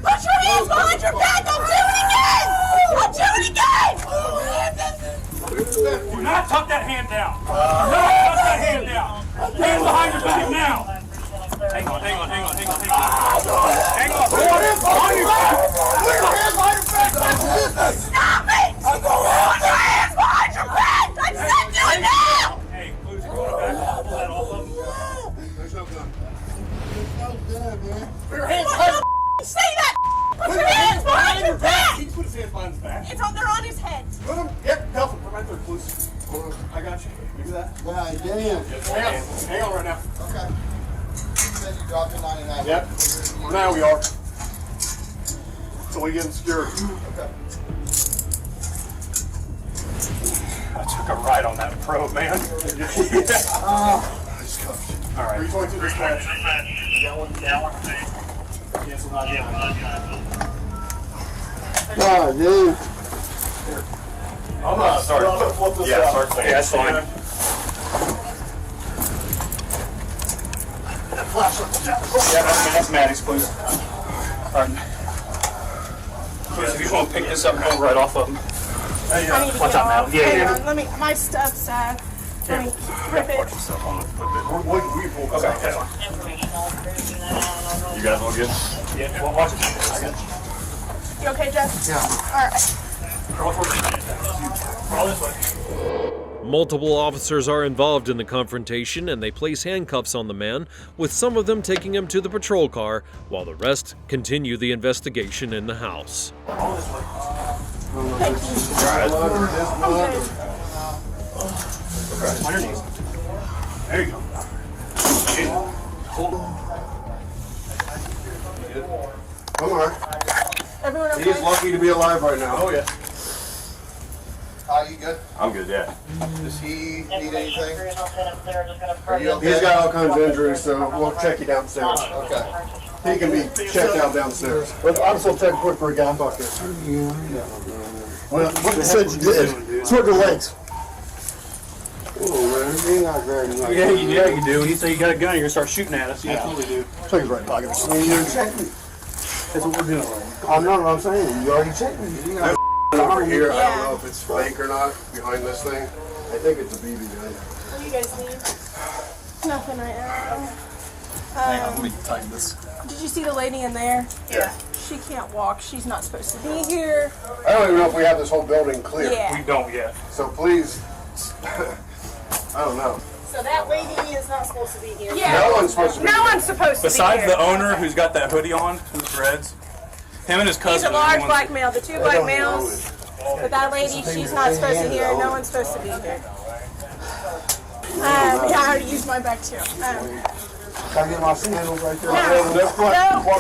Put your hands behind your back. I'll do it again. I'll do it again. Do not tuck that hand down. Do not tuck that hand down. Hands behind your back now. Hang on. Hang on. Put your hands behind your back. Stop it. Put your hands behind your back. I said do it now. Hey, Blue's going back. Pull that off of him. There's no gun. There's no gun, man. Put your hands behind your back. Say that. Put your hands behind your back. He put his hands behind his back. They're on his head. Put them. Yep, help him. Put right there, please. I got you. Do that. Yeah, damn. Hang on right now. Okay. You said you dropped your 99. Yep. Now we are. So we get him secured. Okay. I took a ride on that probe, man. He's cuffed. All right. 322 dispatch. That one. Cancel not yet. God, dude. I'm not sorry. Yeah, start saying. Yeah, that's fine. Yeah, that's Maddie's, please. All right. Please, if you just want to pick this up and go right off of him. I need to Watch get out, off. Maddie. Yeah, Hang yeah. on, let me. My stuff's. Let me rip it. Okay, that's fine. You guys all good? Yeah, well, watch it. You okay, Jeff? Yeah. All right. All this way. Multiple officers are involved in the confrontation, and they place handcuffs on the man, with some of them taking him to the patrol car, while the rest continue the investigation in the house. All this way. On your knees. There you go. Hold on. Come on. Everyone okay? He's lucky to be alive right now. Oh, yeah. You good? I'm good, yeah. Does he need anything? Are you okay? He's got all kinds of injuries, so we'll check you downstairs. Okay. He can be checked out downstairs. But I'm still checking for a gun bucket. Well, what you said you did. Sort your legs. Oh, man, you're not very nice. Yeah, you do. When you say you got a gun, you're going to start shooting at us. You absolutely do. Check your right pocket. That's what we're doing. I know what I'm saying. You already checked me. Over here, I don't know if it's fake or not, behind this thing. I think it's a BB gun. What do you guys need? Nothing right now. Hang on, let me tighten this. Did you see the lady in there? Yeah. She can't walk. She's not supposed to be here. I don't even know if we have this whole building clear. Yeah. We don't yet. So please, I don't know. So that lady is not supposed to be here. Yeah. No one's supposed to be No one's supposed to be Besides here. the owner who's got that hoodie on, who dreads, him and his cousin. He's a are the large ones black male. The two black males. But that lady, she's not supposed to be here. No one's supposed to be here. Yeah, I already used my bag too. Can I get my sandals right there? No,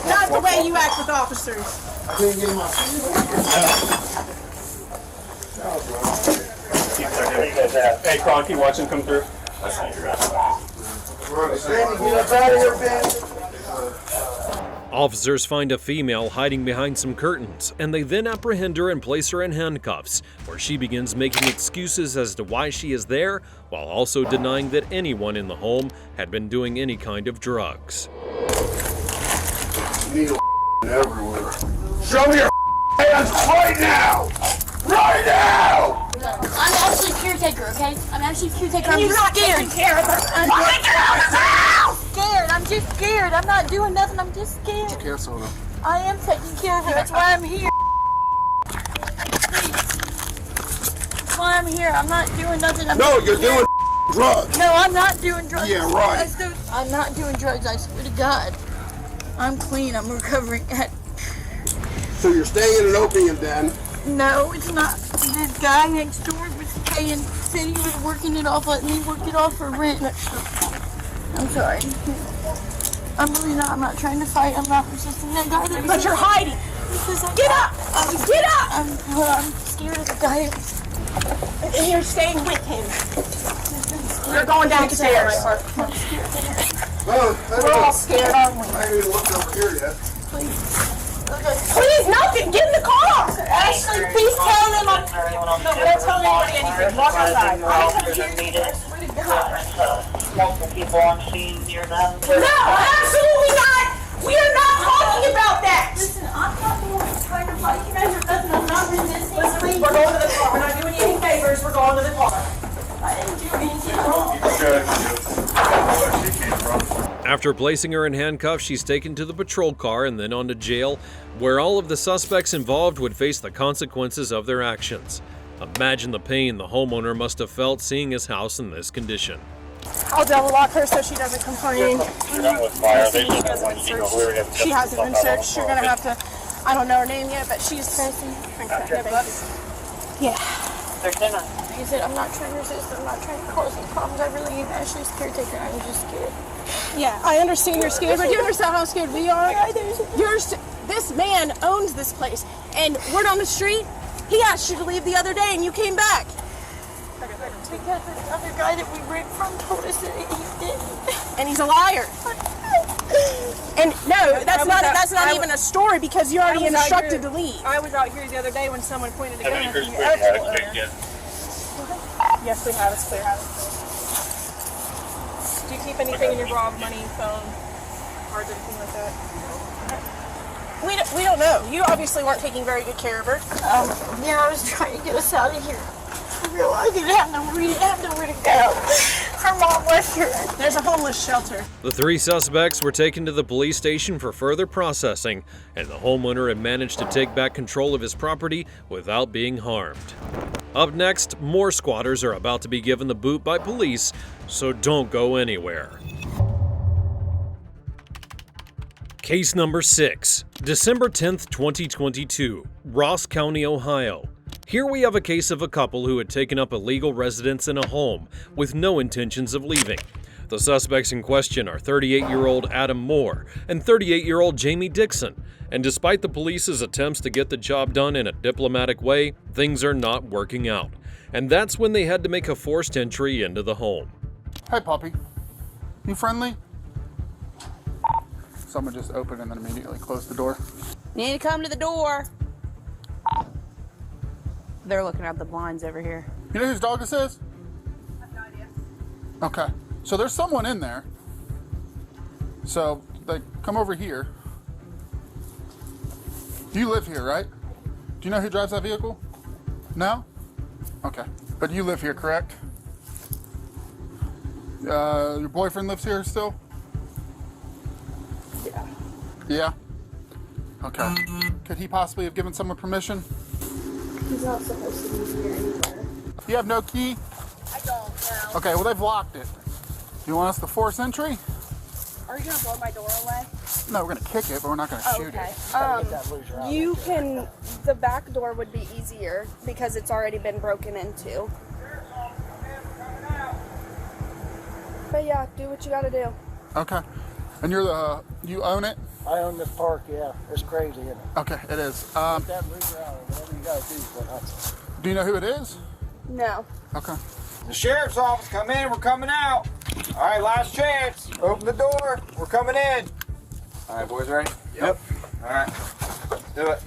not the way you act with officers. I can't get my Hey, Carl, keep watching him come through. Officers find a female hiding behind some curtains, and they then apprehend her and place her in handcuffs, where she begins making excuses as to why she is there, while also denying that anyone in the home had been doing any kind of drugs. Needle everywhere. Show me your hands right now! Right now! I'm actually a caretaker, okay? I'm actually a caretaker. I'm You're just not scared. taking care of her. I'm just scared. I'm just scared. I'm not doing nothing. I'm just scared. Put your cast on her. I am taking care of her. That's why I'm here. That's why I'm here. I'm not doing nothing. No, you're doing drugs. No, I'm not doing drugs. Yeah, right. I'm not doing drugs. I swear to God. I'm clean. I'm recovering. So you're staying in an opium den. No, it's not. This guy next door was paying, said he was working it off, letting me work it off for rent. I'm sorry. I'm really not. I'm not trying to fight. I'm not resisting that guy. But you're hiding. Get up! Get up! I'm scared of the guy. And you're staying with him. You're going downstairs. I'm scared. We're all scared, aren't we? I ain't even looked over here yet. Please, nothing. Get in the car. Ashley, please tell them I'm... No, don't tell anybody anything. Walk outside. Multiple people on scene near them. No, absolutely not. We are not talking about that. Listen, I'm not the one trying to fight you guys or nothing. I'm not resisting. Listen, we're going to the car. We're not doing you any favors. We're going to the car. I didn't do anything wrong. After placing her in handcuffs, she's taken to the patrol car and then on to jail, where all of the suspects involved would face the consequences of their actions. Imagine the pain the homeowner must have felt seeing his house in this condition. I'll double lock her so she doesn't complain. She hasn't been searched. You're going to have to, I don't know her name yet, but she's... Yeah. He said, I'm not trying to resist. I'm not trying to cause any problems. I really am Ashley's caretaker. I was just scared. Yeah, I understand you're scared, but do you understand how scared we are? This man owns this place, and word on the street, he asked you to leave the other day, and you came back. Because the other guy that we rent from told us that he didn't. And he's a liar. And no, that's not even a story because you're already instructed to leave. I was out here the other day when someone pointed a gun at the Yes, we have. It's clear. Do you keep anything in your bra, money, phone, cards, anything like that? We don't know. You obviously weren't taking very good care of her. Yeah, I was trying to get us out of here. I realized we didn't have nowhere to go. Her mom left her. There's a homeless shelter. The three suspects were taken to the police station for further processing, and the homeowner had managed to take back control of his property without being harmed. Up next, more squatters are about to be given the boot by police, so don't go anywhere. Case number 6, December 10th, 2022, Ross County, Ohio. Here we have a case of a couple who had taken up illegal residence in a home with no intentions of leaving. The suspects in question are 38-year-old Adam Moore and 38-year-old Jamie Dixon, and despite the police's attempts to get the job done in a diplomatic way, things are not working out. And that's when they had to make a forced entry into the home. Hey, puppy. You friendly? Someone just opened and then immediately closed the door. Need to come to the door. They're looking out the blinds over here. You know whose dog this is? I have no idea. Okay. So there's someone in there. So, like, come over here. You live here, right? Do you know who drives that vehicle? No? Okay. But you live here, correct? Your boyfriend lives here still? Yeah. Yeah? Okay. Could he possibly have given someone permission? He's not supposed to be here anywhere. You have no key? I don't know. Okay, well, they've locked it. You want us to force entry? Are you gonna blow my door away? No, we're gonna kick it, but we're not gonna shoot Okay. it. You can. The back door would be easier because it's already been broken into. But yeah, do what you gotta do. Okay. And you own it? I own this park, yeah. It's crazy, isn't it? Okay, it is. Get that roof out, whatever you gotta do is what happens. Do you know who it is? No. Okay. The sheriff's office, come in, we're coming out. All right, last chance. Open the door, we're coming in. All right, boys, ready? Yep. All right, let's do it.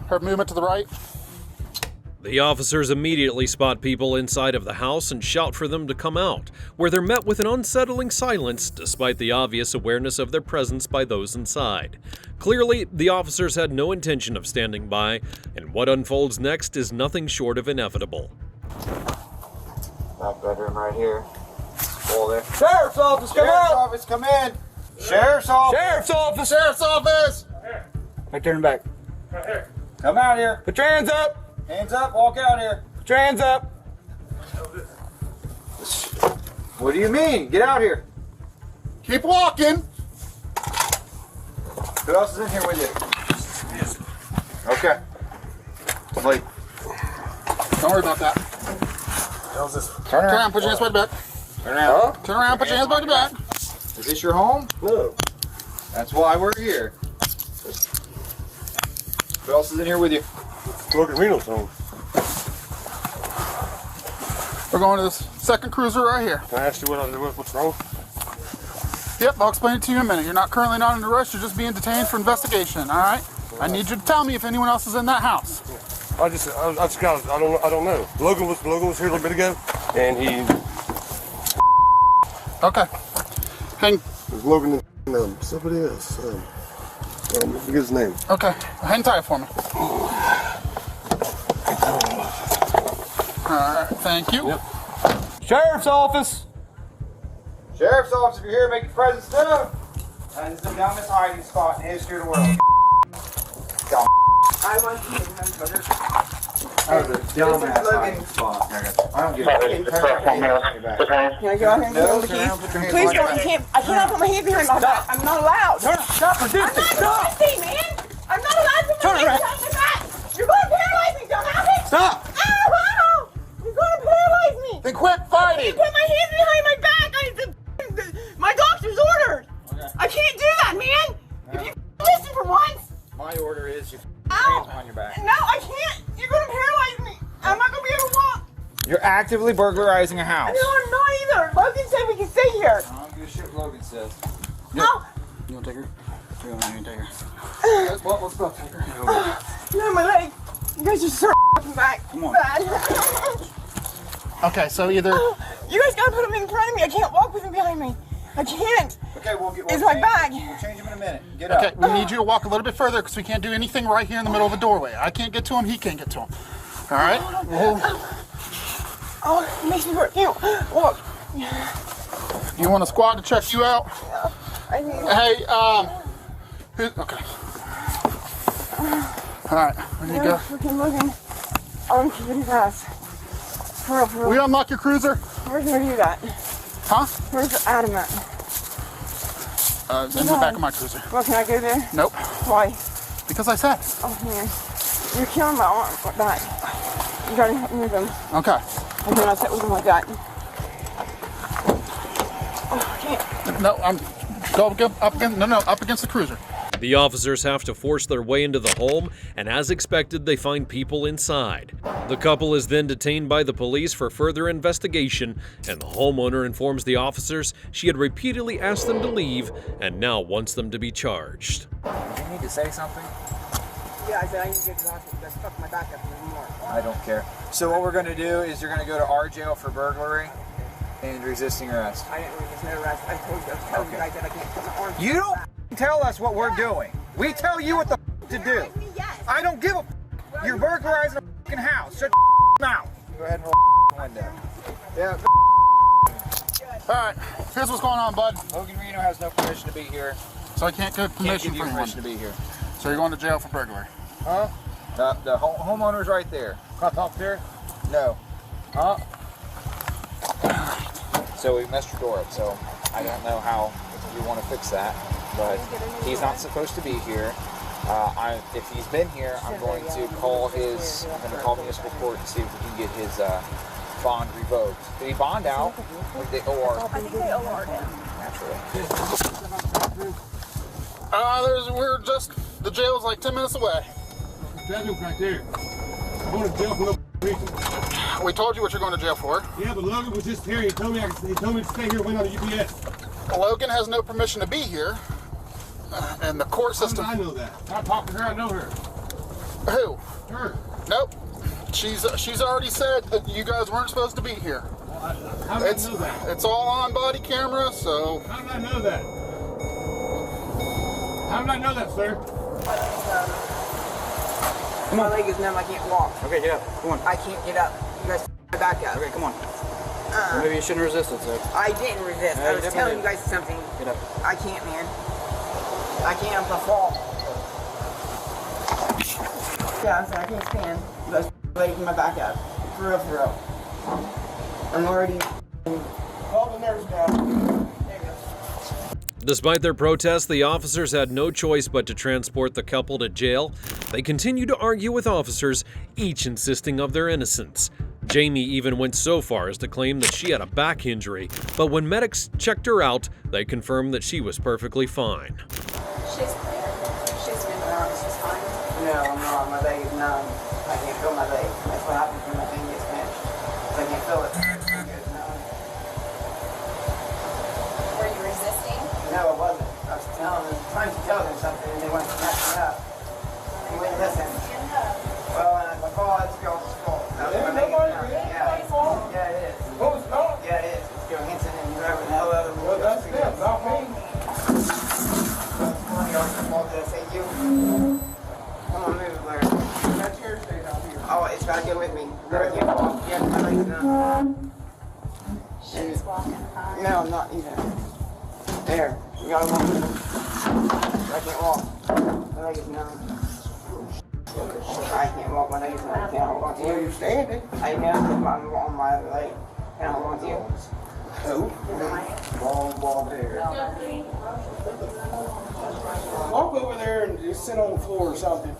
Her movement to the right. The officers immediately spot people inside of the house and shout for them to come out, where they're met with an unsettling silence despite the obvious awareness of their presence by those inside. Clearly, the officers had no intention of standing by, and what unfolds next is nothing short of inevitable. Back bedroom right here. Pull there. Sheriff's office, come out! Sheriff's office, come in! Sheriff's office! Sheriff's office! Sheriff's office! Right turn back. Right here. Come out here. Put your hands up! Hands up, walk out here. Put your hands up. What do you mean? Get out here. Keep walking. Who else is in here with you? Okay. Sleep. Don't worry about that. Turn around. Put your hands behind your back. Turn around. Turn around, put your hands behind your back. Is this your home? No. That's why we're here. Who else is in here with you? Look at Reno's home. We're going to this second cruiser right here. Can I ask you what's wrong? Yep, I'll explain it to you in a minute. You're currently not in arrest. You're just being detained for investigation. All right? I need you to tell me if anyone else is in that house. I just got. I don't know. Logan was here a little bit ago, and he. Okay. Hang. There's Logan and somebody else. I forget his name. Okay. Hang tight for me. All right. Thank you. Yep. Sheriff's office. Sheriff's office, if you're here, make your presence known. That is the dumbest hiding spot in the history of the world. Dumb. I want you to remember. That was a dumbass hiding spot. I don't give a shit. Can I go out here and No, put the turn around, put your keys? hands Please behind don't. your You can't. I cannot put my hands behind my back. I'm not allowed. Stop resisting. I'm not resisting, man. I'm not allowed to put my hands behind my back. You're going to paralyze me, dumbass. Stop. Ow, ow. You're going to paralyze me. Then quit fighting. I can't put my hands behind my back. My doctor's ordered. Okay. I can't do that, man. If you listen for once. My order is you put your Ow. hands behind your back. No, I can't. You're going to paralyze me. I'm not going to be able to walk. You're actively burglarizing a house. No, I'm not either. Logan said we can stay here. I don't give a shit what Logan says. Oh. You want to take her? You want to take her? Let's go take her. No, my leg. You guys are so f***ing back. Come on. Bad. Okay, so either. You guys gotta put him in front of me. I can't walk with him behind me. I can't. Okay, we'll It's my bag. We'll change him in a minute. Get Okay, up. we need you to walk a little bit further because we can't do anything right here in the middle of the doorway. I can't get to him. He can't get to him. All right. Oh, it makes me hurt. Ew. Walk. You want a squad to check you out? I need. Hey, okay. All right, we need to go. Freaking Logan. I'm keeping fast. For real, for real. Will you unlock your cruiser? Where's the do that? Huh? Where's the Adam at? In the back of my cruiser. Well, can I go there? Nope. Why? Because I said. Oh man, you're killing my arm. Back. You gotta help me move him. Okay. I cannot sit with him like that. Oh, I can't. No, I'm up against the cruiser. The officers have to force their way into the home, and as expected, they find people inside. The couple is then detained by the police for further investigation, and the homeowner informs the officers she had repeatedly asked them to leave and now wants them to be charged. You need to say something? Yeah, I said I need to get to the hospital. That's fucked my back up even more. I don't care. So what we're going to do is you're going to go to our jail for burglary and resisting arrest. I didn't resist no arrest. I told you guys that I can't put my arms. You don't tell us what we're doing. We tell you what the to do. I don't give a You're burglarizing a fucking house. Shut your mouth. Go ahead and roll the window. Yeah. All right. Here's what's going on, bud. Logan Reno has no permission to be here. So I can't get permission from anyone. To be here. So you're going to jail for burglary. Huh? The homeowner's right there. Can I talk there? No. Huh? So we messed your door up. So I don't know how you want to fix that, but he's not supposed to be here. If he's been here, I'm going to call municipal court and see if we can get his bond revoked. Did he bond out? Or did they OR? I think they OR'd him. Naturally. The jail's like 10 minutes away. Bedroom right there. I'm going to jail for no reason. We told you what you're going to jail for. Yeah, but Logan was just here. He told me to stay here and wait on the UPS. Logan has no permission to be here. And the court system. I know that. I talked to her. I know her. Who? Her. Nope. She's already said that you guys weren't supposed to be here. How did I know that? It's all on body camera, so. How did I know that? How did I know that, sir? My leg is numb. I can't walk. Okay, get up. Come on. I can't get up. You guys my back up. Okay, come on. Maybe you shouldn't resist it, sir. I didn't resist. Yeah, I was telling you guys something. Get up. I can't, man. I can't. I'm gonna fall. Yeah, I'm saying I can't stand. You guys legs my back up. For real, for real. I'm already. Call the nurse down. Despite their protests, the officers had no choice but to transport the couple to jail. They continued to argue with officers, each insisting of their innocence. Jamie even went so far as to claim that she had a back injury, but when medics checked her out, they confirmed that she was perfectly fine. She's clear. She's been around. She's fine. No, my leg is numb. I can't feel my leg. That's what happens when my thing gets pinched. I can't feel it. Were you resisting? No, I wasn't. I was trying to tell them something, and they went to snatch me up. They wouldn't listen. Well, and I fall, it's girl's fault. Yeah, it is. Who's fault? Yeah, it is. It's Joe Henson and whoever the hell other. Well, that's them, not me. That's funny. I was fault. Did I say you? Come on, move, Blair. That chair stays out here. Oh, it's got to go with me. I can't walk. Yeah, my leg's numb. She's walking fine. No, I'm not either. There, you gotta walk. I can't walk. My leg is numb. I can't walk. My leg is numb. I can't hold on to you. You're standing. I know. I'm on my other leg. Can I hold on to you? Who? Ball there. Walk over there and just sit on the floor or something.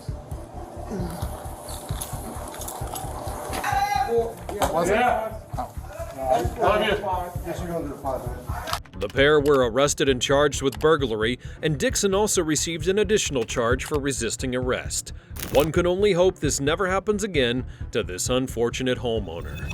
The pair were arrested and charged with burglary, and Dixon also received an additional charge for resisting arrest. One could only hope this never happens again to this unfortunate homeowner.